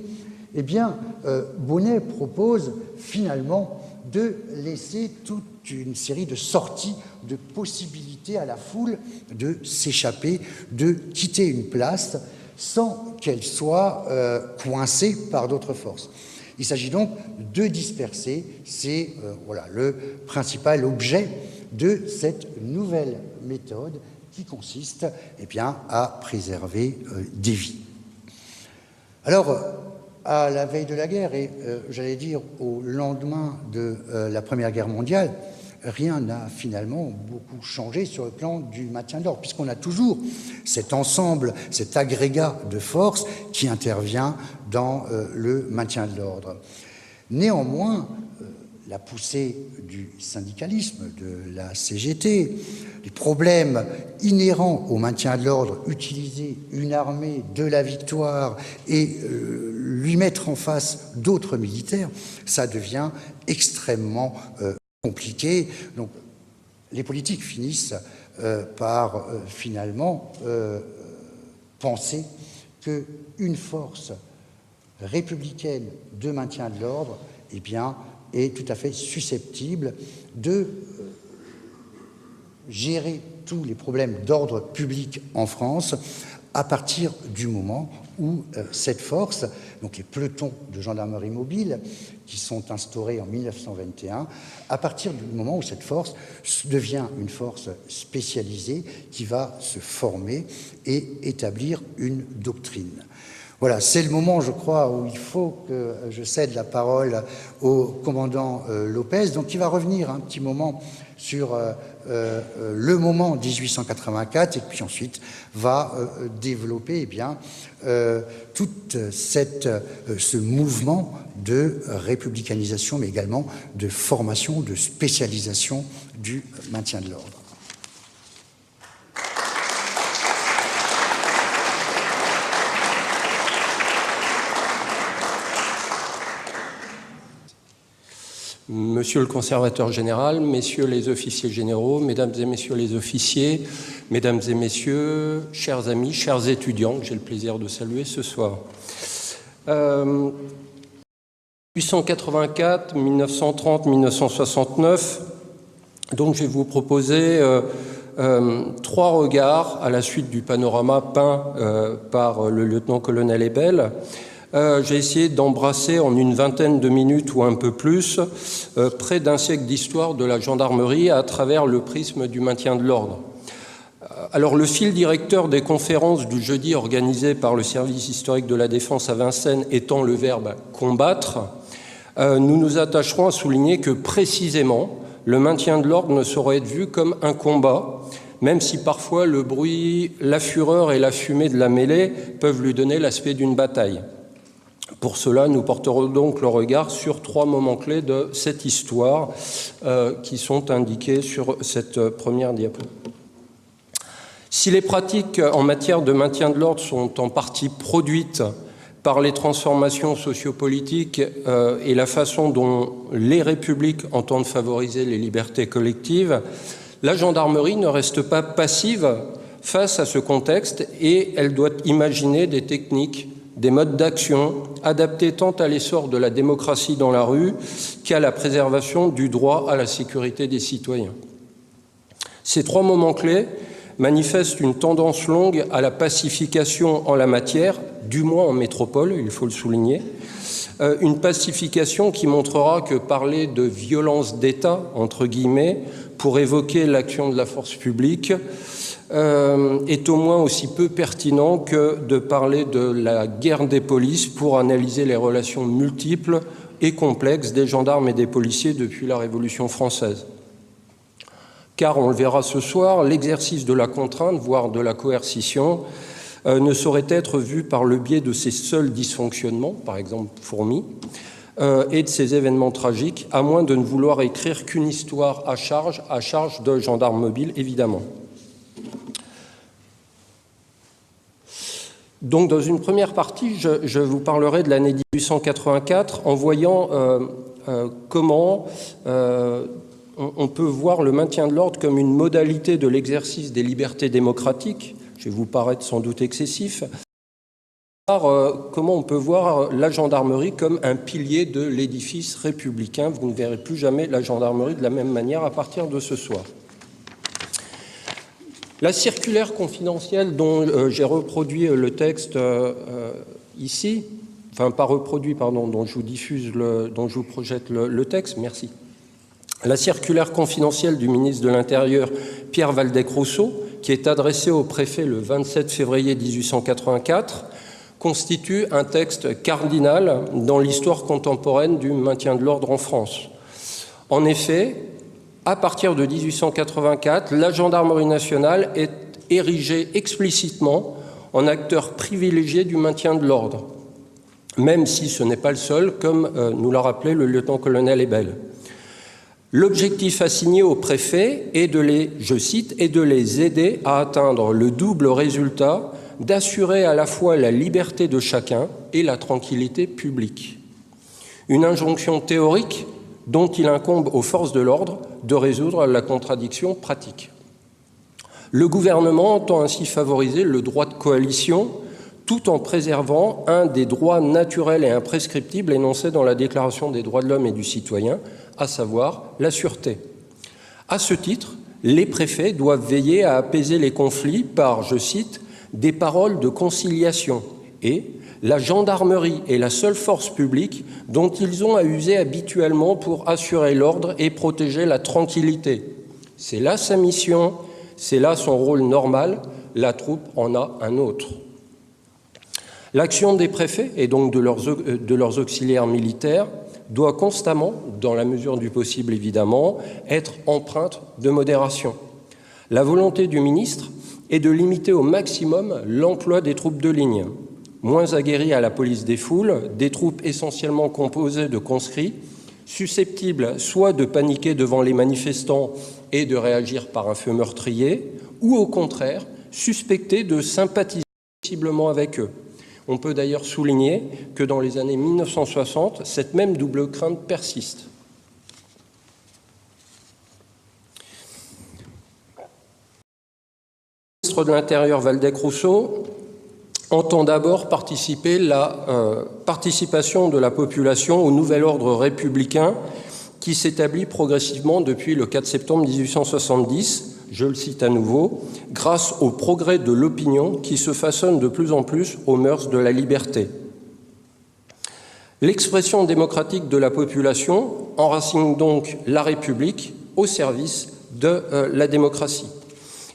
Bonnet propose finalement de laisser toute une série de sorties, de possibilités à la foule de s'échapper, de quitter une place sans qu'elle soit coincée par d'autres forces. Il s'agit donc de disperser, c'est le principal objet de cette nouvelle méthode qui consiste à préserver des vies. Alors, à la veille de la guerre et j'allais dire au lendemain de la Première Guerre mondiale, rien n'a finalement beaucoup changé sur le plan du maintien de l'ordre, puisqu'on a toujours cet ensemble, cet agrégat de forces qui intervient dans le maintien de l'ordre. Néanmoins, la poussée du syndicalisme, de la CGT, les problèmes inhérents au maintien de l'ordre, utiliser une armée de la victoire et lui mettre en face d'autres militaires, ça devient extrêmement compliqué. Donc, les politiques finissent par finalement penser qu'une force républicaine de maintien de l'ordre, est tout à fait susceptible de gérer tous les problèmes d'ordre public en France à partir du moment où cette force, donc les pelotons de gendarmerie mobile qui sont instaurés en 1921, à partir du moment où cette force devient une force spécialisée qui va se former et établir une doctrine. Voilà, c'est le moment, je crois, où il faut que je cède la parole au commandant Lopez, donc il va revenir un petit moment sur le moment 1884 et puis ensuite va développer tout ce mouvement de républicanisation, mais également de formation, de spécialisation du maintien de l'ordre. Monsieur le conservateur général, messieurs les officiers généraux, mesdames et messieurs les officiers, mesdames et messieurs, chers amis, chers étudiants, que j'ai le plaisir de saluer ce soir. 1884, 1930, 1969, donc je vais vous proposer 3 regards à la suite du panorama peint par le lieutenant-colonel Ebel. J'ai essayé d'embrasser en une vingtaine de minutes ou un peu plus près d'un siècle d'histoire de la gendarmerie à travers le prisme du maintien de l'ordre. Alors le fil directeur des conférences du jeudi organisées par le service historique de la Défense à Vincennes étant le verbe « combattre », nous nous attacherons à souligner que précisément le maintien de l'ordre ne saurait être vu comme un combat, même si parfois le bruit, la fureur et la fumée de la mêlée peuvent lui donner l'aspect d'une bataille. Pour cela, nous porterons donc le regard sur 3 moments clés de cette histoire qui sont indiqués sur cette première diapo. Si les pratiques en matière de maintien de l'ordre sont en partie produites par les transformations sociopolitiques et la façon dont les républiques entendent favoriser les libertés collectives, la gendarmerie ne reste pas passive face à ce contexte et elle doit imaginer des techniques, des modes d'action adaptés tant à l'essor de la démocratie dans la rue qu'à la préservation du droit à la sécurité des citoyens. Ces 3 moments clés manifestent une tendance longue à la pacification en la matière, du moins en métropole, il faut le souligner, une pacification qui montrera que parler de violence d'État, entre guillemets, pour évoquer l'action de la force publique, est au moins aussi peu pertinent que de parler de la guerre des polices pour analyser les relations multiples et complexes des gendarmes et des policiers depuis la Révolution française. Car, on le verra ce soir, l'exercice de la contrainte, voire de la coercition, ne saurait être vu par le biais de ces seuls dysfonctionnements, par exemple Fourmi, et de ces événements tragiques, à moins de ne vouloir écrire qu'une histoire à charge de gendarmes mobiles, évidemment. Donc, dans une première partie, je vous parlerai de l'année 1884 en voyant comment on peut voir le maintien de l'ordre comme une modalité de l'exercice des libertés démocratiques. Je vais vous paraître sans doute excessif. Comment on peut voir la gendarmerie comme un pilier de l'édifice républicain. Vous ne verrez plus jamais la gendarmerie de la même manière à partir de ce soir. La circulaire confidentielle dont j'ai reproduit le texte ici, enfin pas reproduit, pardon, dont je vous projette le texte, merci. La circulaire confidentielle du ministre de l'Intérieur, Pierre Waldeck-Rousseau, qui est adressée au préfet le 27 février 1884, constitue un texte cardinal dans l'histoire contemporaine du maintien de l'ordre en France. En effet, à partir de 1884, la gendarmerie nationale est érigée explicitement en acteur privilégié du maintien de l'ordre, même si ce n'est pas le seul, comme nous l'a rappelé le lieutenant-colonel Ebel. L'objectif assigné au préfet est de les, je cite, « est de les aider à atteindre le double résultat d'assurer à la fois la liberté de chacun et la tranquillité publique ». Une injonction théorique dont il incombe aux forces de l'ordre de résoudre la contradiction pratique. Le gouvernement entend ainsi favoriser le droit de coalition tout en préservant un des droits naturels et imprescriptibles énoncés dans la Déclaration des droits de l'homme et du citoyen, à savoir la sûreté. À ce titre, les préfets doivent veiller à apaiser les conflits par, je cite, « des paroles de conciliation » et « la gendarmerie est la seule force publique dont ils ont à user habituellement pour assurer l'ordre et protéger la tranquillité. C'est là sa mission, c'est là son rôle normal, la troupe en a un autre. » L'action des préfets et donc de leurs auxiliaires militaires doit constamment, dans la mesure du possible évidemment, être empreinte de modération. La volonté du ministre est de limiter au maximum l'emploi des troupes de ligne, moins aguerries à la police des foules, des troupes essentiellement composées de conscrits, susceptibles soit de paniquer devant les manifestants et de réagir par un feu meurtrier, ou au contraire, suspectées de sympathiser possiblement avec eux. On peut d'ailleurs souligner que dans les années 1960, cette même double crainte persiste. Le ministre de l'Intérieur, Waldeck-Rousseau, entend d'abord participer la participation de la population au nouvel ordre républicain qui s'établit progressivement depuis le 4 septembre 1870, je le cite à nouveau, grâce au progrès de l'opinion qui se façonne de plus en plus aux mœurs de la liberté. L'expression démocratique de la population enracine donc la République au service de la démocratie.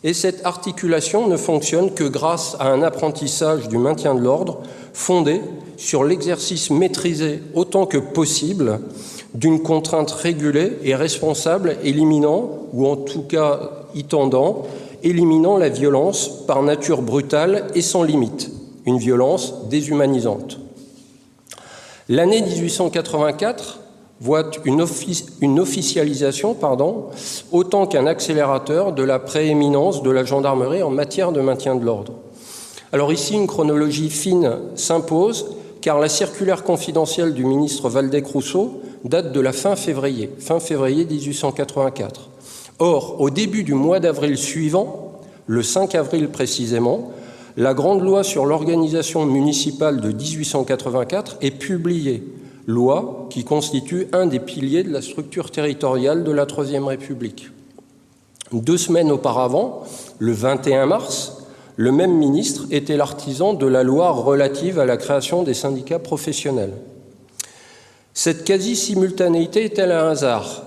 Et cette articulation ne fonctionne que grâce à un apprentissage du maintien de l'ordre fondé sur l'exercice maîtrisé autant que possible d'une contrainte régulée et responsable, éliminant, ou en tout cas y tendant, éliminant la violence par nature brutale et sans limite, une violence déshumanisante. L'année 1884 voit une officialisation, autant qu'un accélérateur de la prééminence de la gendarmerie en matière de maintien de l'ordre. Alors ici, une chronologie fine s'impose, car la circulaire confidentielle du ministre Waldeck-Rousseau date de la fin février 1884. Or, au début du mois d'avril suivant, le 5 avril précisément, la grande loi sur l'organisation municipale de 1884 est publiée, loi qui constitue un des piliers de la structure territoriale de la Troisième République. 2 semaines auparavant, le 21 mars, le même ministre était l'artisan de la loi relative à la création des syndicats professionnels. Cette quasi-simultanéité est-elle un hasard ?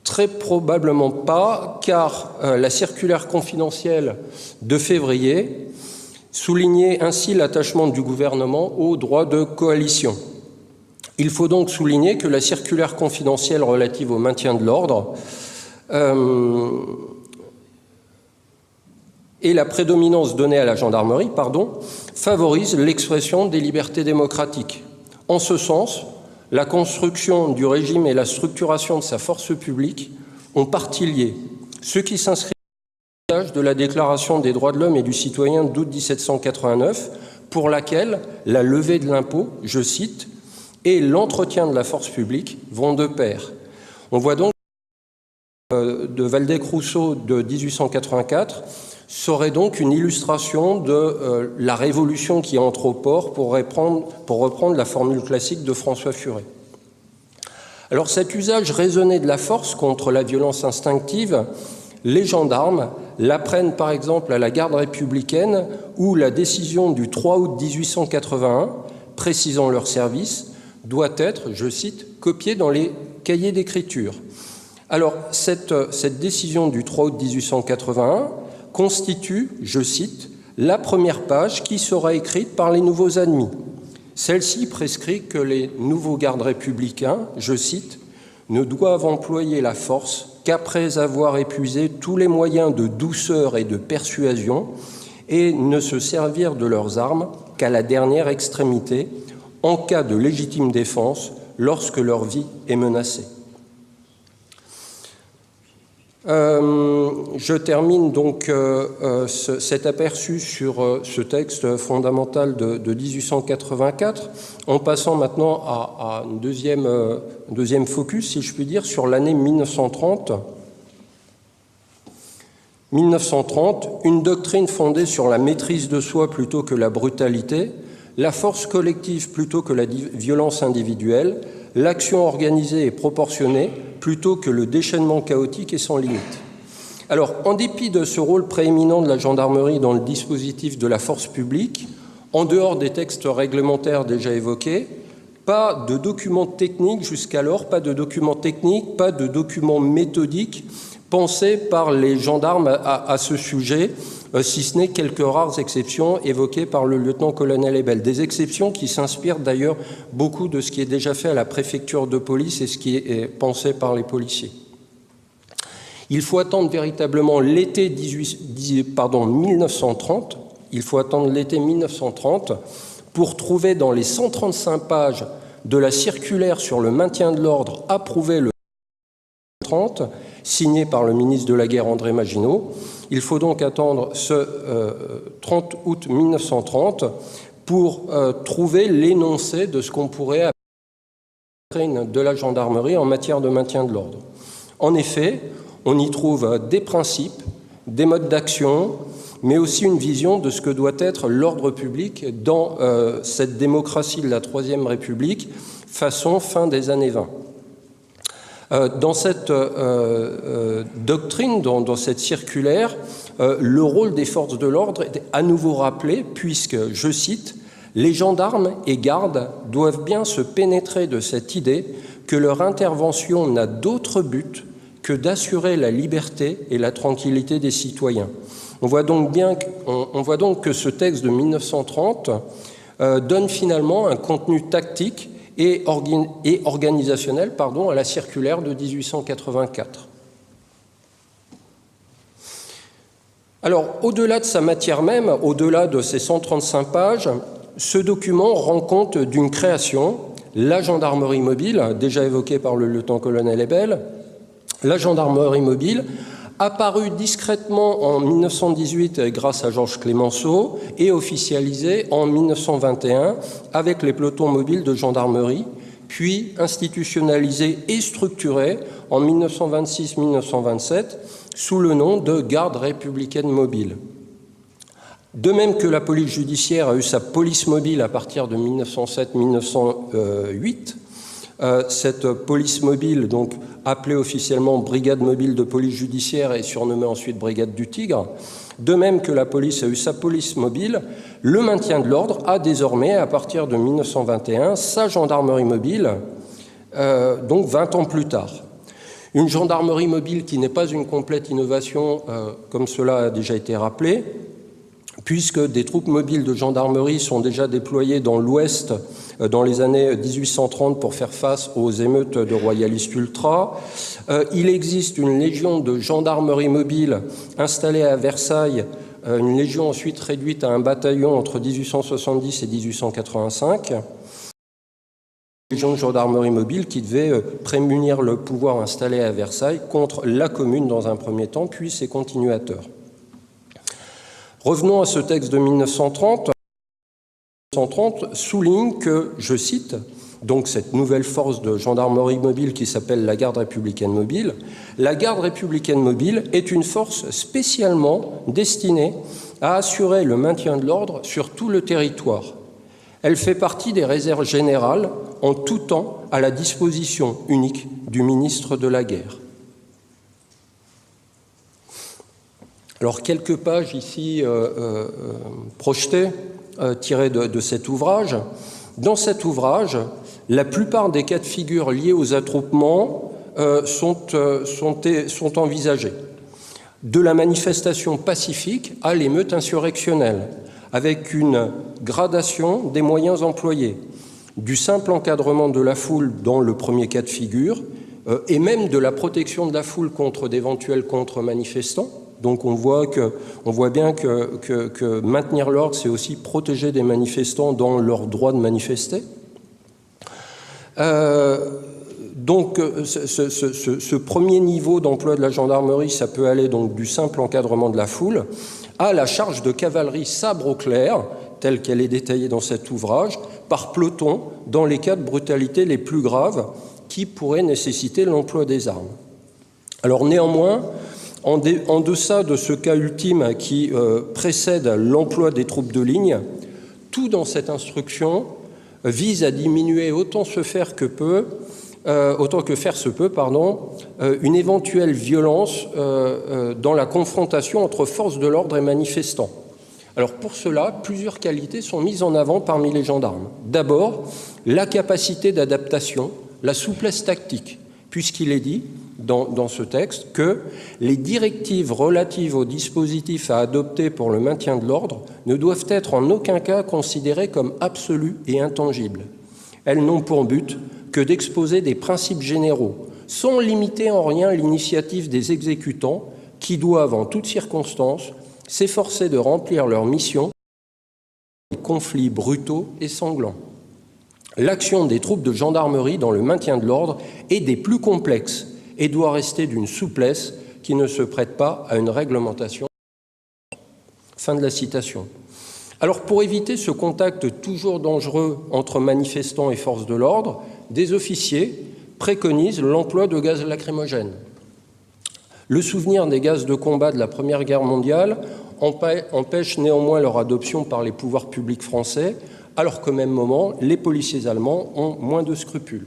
Très probablement pas, car la circulaire confidentielle de février soulignait ainsi l'attachement du gouvernement au droit de coalition. Il faut donc souligner que la circulaire confidentielle relative au maintien de l'ordre et la prédominance donnée à la gendarmerie, favorise l'expression des libertés démocratiques. En ce sens, la construction du régime et la structuration de sa force publique ont partie liée, ce qui s'inscrit dans l'usage de la Déclaration des droits de l'homme et du citoyen d'août 1789, pour laquelle la levée de l'impôt, je cite, et l'entretien de la force publique vont de pair. On voit donc de Waldeck-Rousseau de 1884 serait donc une illustration de la révolution qui entre au port, pour reprendre la formule classique de François Furet. Alors cet usage raisonné de la force contre la violence instinctive, les gendarmes l'apprennent par exemple à la garde républicaine, où la décision du 3 août 1881, précisant leur service, doit être, je cite, copiée dans les cahiers d'écriture. Alors cette décision du 3 août 1881 constitue, je cite, la première page qui sera écrite par les nouveaux admis. Celle-ci prescrit que les nouveaux gardes républicains, je cite, ne doivent employer la force qu'après avoir épuisé tous les moyens de douceur et de persuasion et ne se servir de leurs armes qu'à la dernière extrémité, en cas de légitime défense, lorsque leur vie est menacée. Je termine donc cet aperçu sur ce texte fondamental de 1884 en passant maintenant à un deuxième focus, si je puis dire, sur l'année 1930. 1930, une doctrine fondée sur la maîtrise de soi plutôt que la brutalité, la force collective plutôt que la violence individuelle, l'action organisée et proportionnée plutôt que le déchaînement chaotique et sans limite. Alors, en dépit de ce rôle prééminent de la gendarmerie dans le dispositif de la force publique, en dehors des textes réglementaires déjà évoqués, pas de documents techniques jusqu'alors, pas de documents techniques, pas de documents méthodiques pensés par les gendarmes à ce sujet, si ce n'est quelques rares exceptions évoquées par le lieutenant-colonel Ebel. Des exceptions qui s'inspirent d'ailleurs beaucoup de ce qui est déjà fait à la préfecture de police et ce qui est pensé par les policiers. Il faut attendre véritablement l'été 1930, pour trouver dans les 135 pages de la circulaire sur le maintien de l'ordre approuvée le 30, signée par le ministre de la Guerre André Maginot. Il faut donc attendre ce 30 août 1930 pour trouver l'énoncé de ce qu'on pourrait appeler la doctrine de la gendarmerie en matière de maintien de l'ordre. En effet, on y trouve des principes, des modes d'action, mais aussi une vision de ce que doit être l'ordre public dans cette démocratie de la Troisième République, façon fin des années 20. Dans cette doctrine, dans cette circulaire, le rôle des forces de l'ordre est à nouveau rappelé, puisque, je cite, « Les gendarmes et gardes doivent bien se pénétrer de cette idée que leur intervention n'a d'autre but que d'assurer la liberté et la tranquillité des citoyens. » On voit donc que ce texte de 1930 donne finalement un contenu tactique et organisationnel à la circulaire de 1884. Alors, au-delà de sa matière même, au-delà de ces 135 pages, ce document rend compte d'une création, la gendarmerie mobile, déjà évoquée par le lieutenant-colonel Ebel. La gendarmerie mobile, apparue discrètement en 1918 grâce à Georges Clemenceau et officialisée en 1921 avec les pelotons mobiles de gendarmerie, puis institutionnalisée et structurée en 1926-1927 sous le nom de Garde républicaine mobile. De même que la police judiciaire a eu sa police mobile à partir de 1907-1908, cette police mobile, donc appelée officiellement Brigade mobile de police judiciaire et surnommée ensuite Brigade du Tigre, de même que la police a eu sa police mobile, le maintien de l'ordre a désormais, à partir de 1921, sa gendarmerie mobile, donc 20 ans plus tard. Une gendarmerie mobile qui n'est pas une complète innovation, comme cela a déjà été rappelé, puisque des troupes mobiles de gendarmerie sont déjà déployées dans l'Ouest dans les années 1830 pour faire face aux émeutes de royalistes ultras. Il existe une légion de gendarmerie mobile installée à Versailles, une légion ensuite réduite à un bataillon entre 1870 et 1885. Une légion de gendarmerie mobile qui devait prémunir le pouvoir installé à Versailles contre la Commune dans un premier temps, puis ses continuateurs. Revenons à ce texte de 1930. 1930 souligne que, je cite, donc cette nouvelle force de gendarmerie mobile qui s'appelle la Garde républicaine mobile, la Garde républicaine mobile est une force spécialement destinée à assurer le maintien de l'ordre sur tout le territoire. Elle fait partie des réserves générales en tout temps à la disposition unique du ministre de la Guerre. Alors, quelques pages ici projetées, tirées de cet ouvrage. Dans cet ouvrage, la plupart des cas de figure liés aux attroupements sont envisagés. De la manifestation pacifique à l'émeute insurrectionnelle, avec une gradation des moyens employés, du simple encadrement de la foule dans le premier cas de figure, et même de la protection de la foule contre d'éventuels contre-manifestants. Donc on voit bien que maintenir l'ordre, c'est aussi protéger des manifestants dans leur droit de manifester. Donc ce premier niveau d'emploi de la gendarmerie, ça peut aller donc du simple encadrement de la foule à la charge de cavalerie sabre au clair, telle qu'elle est détaillée dans cet ouvrage, par peloton dans les cas de brutalité les plus graves qui pourraient nécessiter l'emploi des armes. Alors néanmoins, en deçà de ce cas ultime qui précède l'emploi des troupes de ligne, tout dans cette instruction vise à diminuer autant que faire se peut, une éventuelle violence dans la confrontation entre forces de l'ordre et manifestants. Alors pour cela, plusieurs qualités sont mises en avant parmi les gendarmes. D'abord, la capacité d'adaptation, la souplesse tactique, puisqu'il est dit dans ce texte que les directives relatives aux dispositifs à adopter pour le maintien de l'ordre ne doivent être en aucun cas considérées comme absolues et intangibles. Elles n'ont pour but que d'exposer des principes généraux, sans limiter en rien l'initiative des exécutants qui doivent, en toutes circonstances, s'efforcer de remplir leur mission dans des conflits brutaux et sanglants. L'action des troupes de gendarmerie dans le maintien de l'ordre est des plus complexes et doit rester d'une souplesse qui ne se prête pas à une réglementation. Fin de la citation. Alors, pour éviter ce contact toujours dangereux entre manifestants et forces de l'ordre, des officiers préconisent l'emploi de gaz lacrymogènes. Le souvenir des gaz de combat de la Première Guerre mondiale empêche néanmoins leur adoption par les pouvoirs publics français, alors qu'au même moment, les policiers allemands ont moins de scrupules.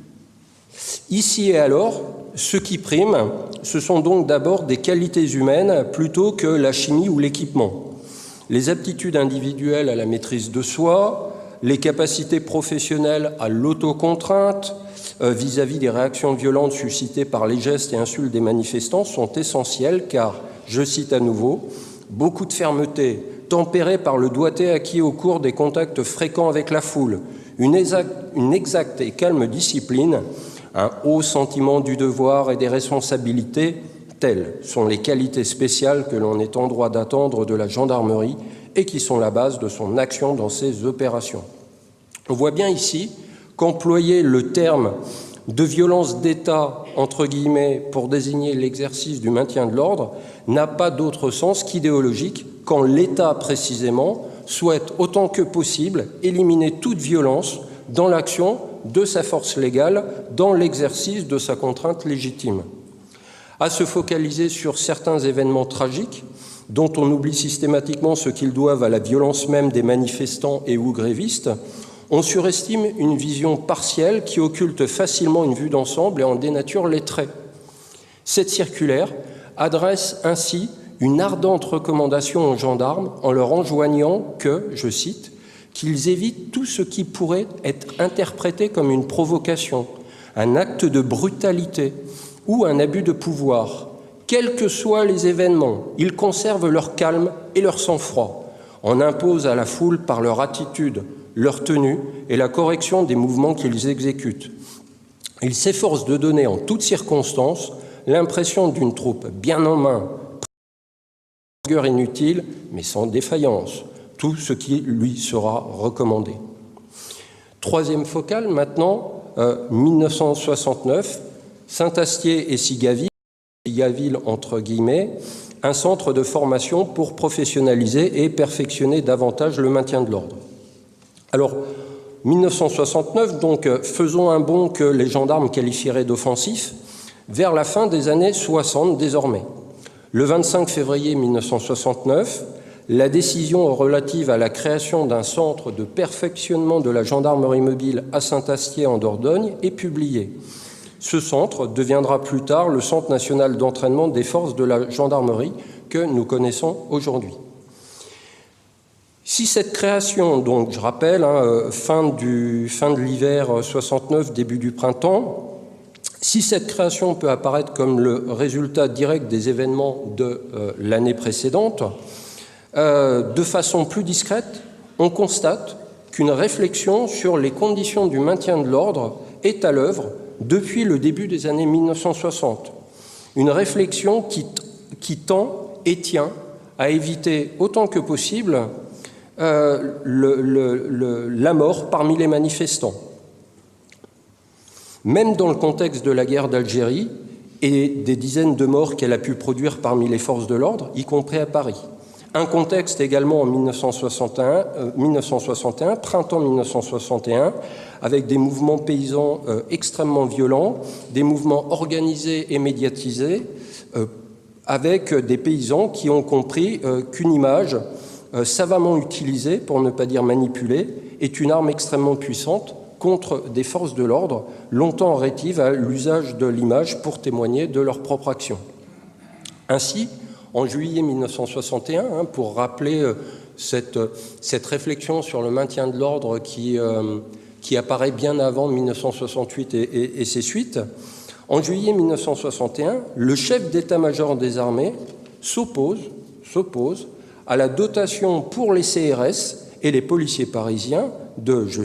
Ici et alors, ce qui prime, ce sont donc d'abord des qualités humaines plutôt que la chimie ou l'équipement. Les aptitudes individuelles à la maîtrise de soi, les capacités professionnelles à l'autocontrainte vis-à-vis des réactions violentes suscitées par les gestes et insultes des manifestants sont essentielles car, je cite à nouveau, « beaucoup de fermeté, tempérée par le doigté acquis au cours des contacts fréquents avec la foule, une exacte et calme discipline, un haut sentiment du devoir et des responsabilités, telles sont les qualités spéciales que l'on est en droit d'attendre de la gendarmerie et qui sont la base de son action dans ses opérations. » On voit bien ici qu'employer le terme de violence d'État, entre guillemets, pour désigner l'exercice du maintien de l'ordre, n'a pas d'autre sens qu'idéologique quand l'État, précisément, souhaite autant que possible éliminer toute violence dans l'action de sa force légale, dans l'exercice de sa contrainte légitime. À se focaliser sur certains événements tragiques, dont on oublie systématiquement ce qu'ils doivent à la violence même des manifestants et ou grévistes, on surestime une vision partielle qui occulte facilement une vue d'ensemble et en dénature les traits. Cette circulaire adresse ainsi une ardente recommandation aux gendarmes en leur enjoignant que, je cite, « qu'ils évitent tout ce qui pourrait être interprété comme une provocation, un acte de brutalité ou un abus de pouvoir. Quels que soient les événements, ils conservent leur calme et leur sang-froid, en imposent à la foule par leur attitude, leur tenue et la correction des mouvements qu'ils exécutent. Ils s'efforcent de donner en toutes circonstances l'impression d'une troupe bien en main, rigueur inutile, mais sans défaillance, tout ce qui lui sera recommandé. Troisième focale, maintenant, 1969, Saint-Astier et Sigaville, entre guillemets, un centre de formation pour professionnaliser et perfectionner davantage le maintien de l'ordre. Alors, 1969, donc, faisons un bond que les gendarmes qualifieraient d'offensif, vers la fin des années 60 désormais. Le 25 février 1969, la décision relative à la création d'un centre de perfectionnement de la gendarmerie mobile à Saint-Astier en Dordogne est publiée. Ce centre deviendra plus tard le Centre national d'entraînement des forces de la gendarmerie que nous connaissons aujourd'hui. Si cette création, donc je rappelle, fin de l'hiver 69, début du printemps, si cette création peut apparaître comme le résultat direct des événements de l'année précédente, de façon plus discrète, on constate qu'une réflexion sur les conditions du maintien de l'ordre est à l'œuvre depuis le début des années 1960. Une réflexion qui tend et tient à éviter autant que possible la mort parmi les manifestants. Même dans le contexte de la guerre d'Algérie et des dizaines de morts qu'elle a pu produire parmi les forces de l'ordre, y compris à Paris. Un contexte également en 1961, printemps 1961, avec des mouvements paysans extrêmement violents, des mouvements organisés et médiatisés, avec des paysans qui ont compris qu'une image savamment utilisée, pour ne pas dire manipulée, est une arme extrêmement puissante contre des forces de l'ordre, longtemps rétives à l'usage de l'image pour témoigner de leur propre action. Ainsi, en juillet 1961, pour rappeler cette réflexion sur le maintien de l'ordre qui apparaît bien avant 1968 et ses suites, En juillet 1961, le chef d'état-major des armées s'oppose à la dotation pour les CRS et les policiers parisiens de, je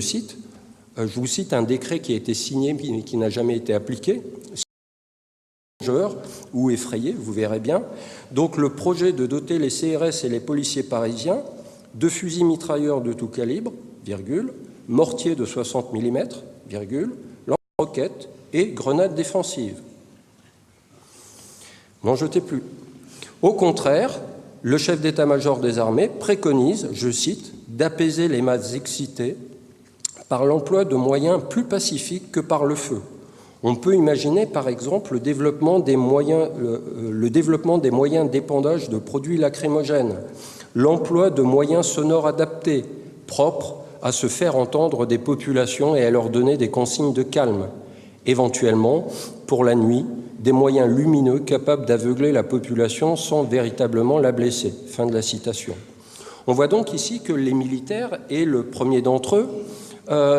vous cite un décret qui a été signé mais qui n'a jamais été appliqué, ou effrayé, vous verrez bien. Donc le projet de doter les CRS et les policiers parisiens de fusils mitrailleurs de tout calibre, virgule, mortiers de 60 mm, virgule, lance-roquettes et grenades défensives. N'en jetez plus. Au contraire, le chef d'état-major des armées préconise, je cite, d'apaiser les masses excitées par l'emploi de moyens plus pacifiques que par le feu. On peut imaginer, par exemple, le développement des moyens d'épandage de produits lacrymogènes, l'emploi de moyens sonores adaptés, propres à se faire entendre des populations et à leur donner des consignes de calme. Éventuellement, pour la nuit, des moyens lumineux capables d'aveugler la population sans véritablement la blesser. Fin de la citation. On voit donc ici que les militaires, et le premier d'entre eux,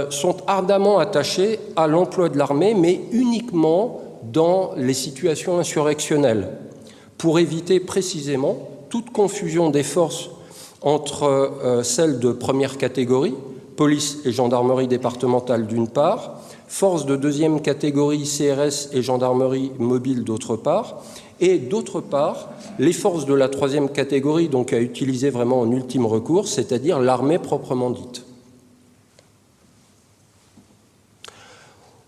sont ardemment attachés à l'emploi de l'armée, mais uniquement dans les situations insurrectionnelles, pour éviter précisément toute confusion des forces entre celles de première catégorie, police et gendarmerie départementale d'une part, forces de deuxième catégorie, CRS et gendarmerie mobile d'autre part, et d'autre part, les forces de la troisième catégorie, donc à utiliser vraiment en ultime recours, c'est-à-dire l'armée proprement dite.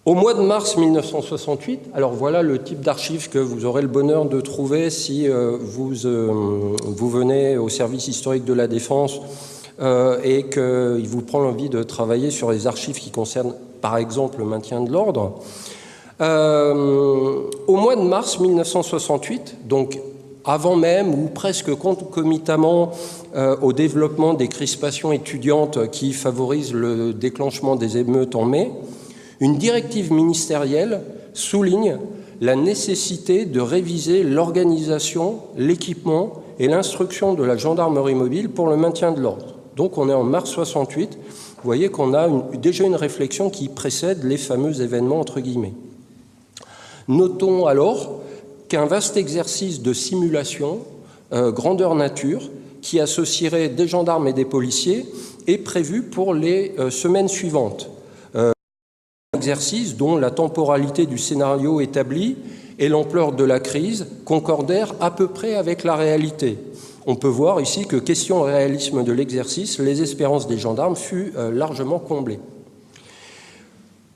Au mois de mars 1968, alors voilà le type d'archives que vous aurez le bonheur de trouver si vous venez au service historique de la Défense et qu'il vous prend l'envie de travailler sur les archives qui concernent, par exemple, le maintien de l'ordre. Au mois de mars 1968, donc avant même ou presque concomitamment au développement des crispations étudiantes qui favorisent le déclenchement des émeutes en mai, une directive ministérielle souligne la nécessité de réviser l'organisation, l'équipement et l'instruction de la gendarmerie mobile pour le maintien de l'ordre. Donc on est en mars 68, vous voyez qu'on a déjà une réflexion qui précède les fameux événements entre guillemets. Notons alors qu'un vaste exercice de simulation, grandeur nature, qui associerait des gendarmes et des policiers, est prévu pour les semaines suivantes. Exercice dont la temporalité du scénario établi et l'ampleur de la crise concordèrent à peu près avec la réalité. On peut voir ici que, question réalisme de l'exercice, les espérances des gendarmes furent largement comblées.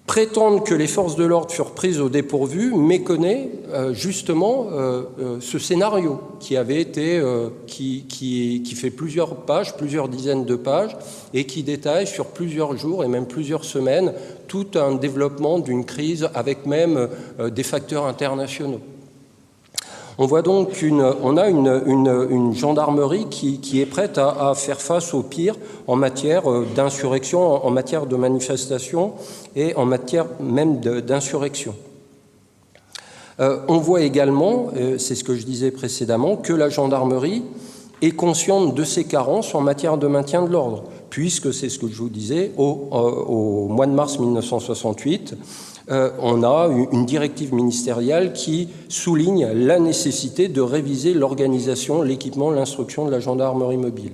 Prétendre que les forces de l'ordre furent prises au dépourvu méconnaît justement ce scénario qui avait été, qui fait plusieurs pages, plusieurs dizaines de pages, et qui détaille sur plusieurs jours et même plusieurs semaines tout un développement d'une crise avec même des facteurs internationaux. On voit donc une gendarmerie qui est prête à faire face au pire en matière d'insurrection, en matière de manifestation et en matière même d'insurrection. On voit également, c'est ce que je disais précédemment, que la gendarmerie est consciente de ses carences en matière de maintien de l'ordre, puisque c'est ce que je vous disais, au mois de mars 1968, on a une directive ministérielle qui souligne la nécessité de réviser l'organisation, l'équipement, l'instruction de la gendarmerie mobile.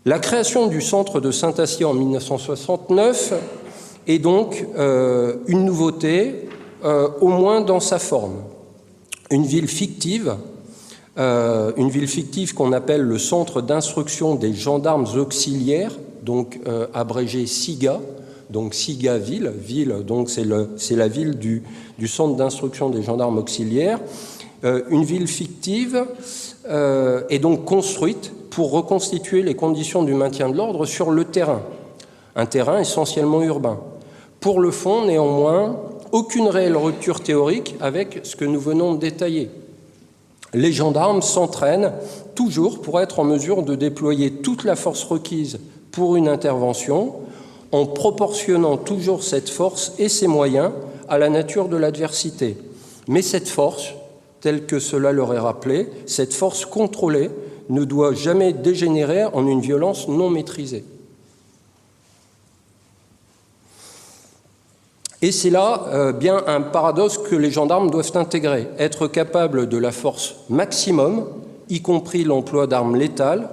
La création du centre de Saint-Astier en 1969 est donc une nouveauté, au moins dans sa forme. Une ville fictive qu'on appelle le Centre d'instruction des gendarmes auxiliaires, donc abrégé SIGA, donc SIGA-ville, donc c'est la ville du Centre d'instruction des gendarmes auxiliaires. Une ville fictive est donc construite pour reconstituer les conditions du maintien de l'ordre sur le terrain, un terrain essentiellement urbain. Pour le fond, néanmoins, aucune réelle rupture théorique avec ce que nous venons de détailler. Les gendarmes s'entraînent toujours pour être en mesure de déployer toute la force requise pour une intervention, en proportionnant toujours cette force et ses moyens à la nature de l'adversité. Mais cette force, telle que cela leur est rappelé, cette force contrôlée ne doit jamais dégénérer en une violence non maîtrisée. Et c'est là bien un paradoxe que les gendarmes doivent intégrer, être capables de la force maximum, y compris l'emploi d'armes létales,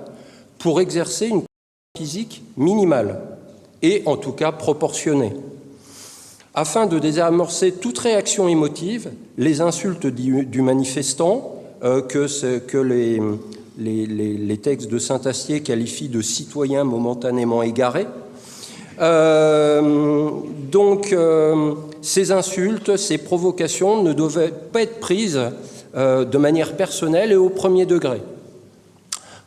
pour exercer une physique minimale, et en tout cas proportionnée. Afin de désamorcer toute réaction émotive, les insultes du manifestant, que les textes de Saint-Astier qualifient de citoyens momentanément égarés, ces insultes, ces provocations ne devaient pas être prises de manière personnelle et au premier degré.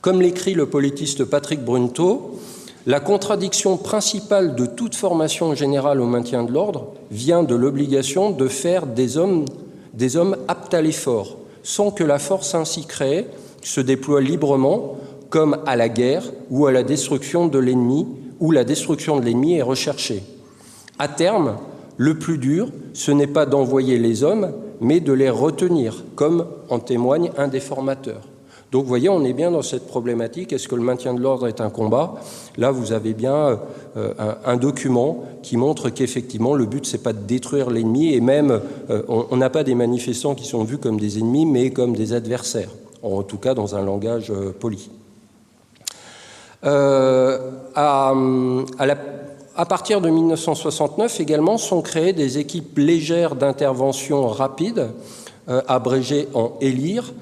Comme l'écrit le politiste Patrick Brunto, la contradiction principale de toute formation générale au maintien de l'ordre vient de l'obligation de faire des hommes aptes à l'effort, sans que la force ainsi créée se déploie librement, comme à la guerre ou à la destruction de l'ennemi, où la destruction de l'ennemi est recherchée. À terme, le plus dur, ce n'est pas d'envoyer les hommes, mais de les retenir, comme en témoigne un des formateurs. Donc, vous voyez, on est bien dans cette problématique. Est-ce que le maintien de l'ordre est un combat? Là, vous avez bien un document qui montre qu'effectivement, le but, c'est pas de détruire l'ennemi, et même, on n'a pas des manifestants qui sont vus comme des ennemis, mais comme des adversaires, en tout cas dans un langage poli. À partir de 1969, également, sont créées des équipes légères d'intervention rapide, abrégées en ELIR,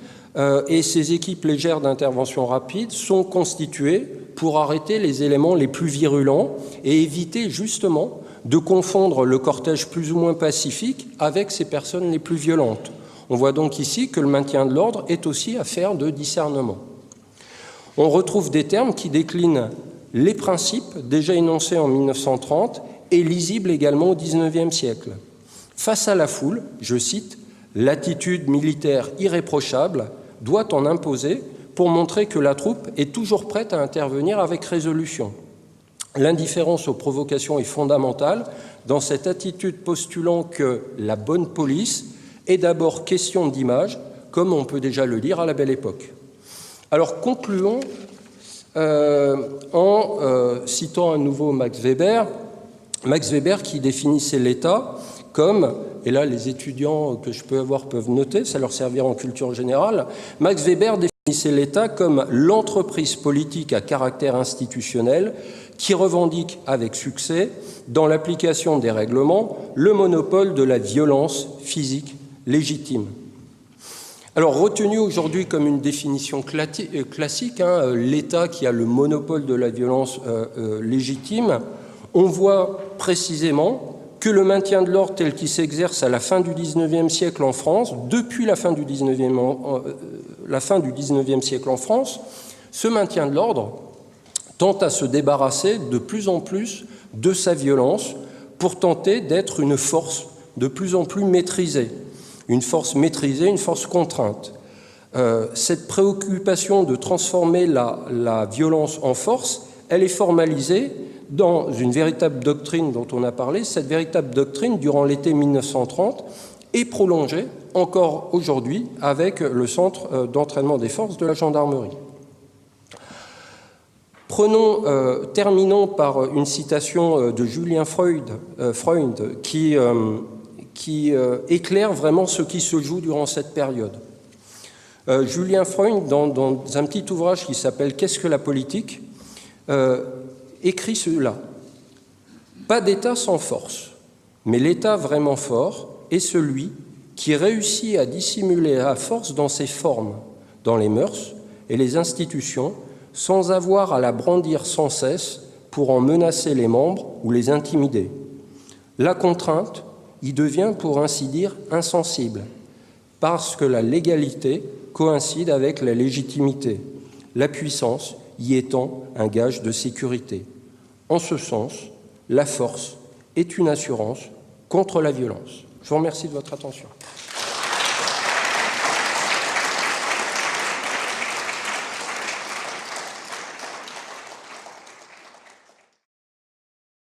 et ces équipes légères d'intervention rapide sont constituées pour arrêter les éléments les plus virulents et éviter justement de confondre le cortège plus ou moins pacifique avec ces personnes les plus violentes. On voit donc ici que le maintien de l'ordre est aussi affaire de discernement. On retrouve des termes qui déclinent les principes déjà énoncés en 1930 et lisibles également au XIXe siècle. Face à la foule, je cite, « l'attitude militaire irréprochable doit en imposer pour montrer que la troupe est toujours prête à intervenir avec résolution. L'indifférence aux provocations est fondamentale dans cette attitude postulant que la bonne police est d'abord question d'image, comme on peut déjà le lire à la Belle Époque. » Alors concluons en citant à nouveau Max Weber qui définissait l'État comme, et là les étudiants que je peux avoir peuvent noter, ça leur servira en culture générale, Max Weber définissait l'État comme l'entreprise politique à caractère institutionnel qui revendique avec succès, dans l'application des règlements, le monopole de la violence physique légitime. Alors, retenu aujourd'hui comme une définition classique, l'État qui a le monopole de la violence légitime, on voit précisément que le maintien de l'ordre tel qu'il s'exerce à la fin du XIXe siècle en France, depuis la fin du XIXe siècle en France, ce maintien de l'ordre tente à se débarrasser de plus en plus de sa violence pour tenter d'être une force de plus en plus maîtrisée. Une force maîtrisée, une force contrainte. Cette préoccupation de transformer la violence en force, elle est formalisée dans une véritable doctrine dont on a parlé. Cette véritable doctrine, durant l'été 1930, est prolongée encore aujourd'hui avec le centre d'entraînement des forces de la gendarmerie. Terminons par une citation de Julien Freund qui éclaire vraiment ce qui se joue durant cette période. Julien Freund, dans un petit ouvrage qui s'appelle « Qu'est-ce que la politique ?», écrit cela. « Pas d'État sans force, mais l'État vraiment fort est celui qui réussit à dissimuler la force dans ses formes, dans les mœurs et les institutions, sans avoir à la brandir sans cesse pour en menacer les membres ou les intimider. La contrainte y devient, pour ainsi dire, insensible, parce que la légalité coïncide avec la légitimité, la puissance y étant un gage de sécurité. En ce sens, la force est une assurance contre la violence. Je vous remercie de votre attention.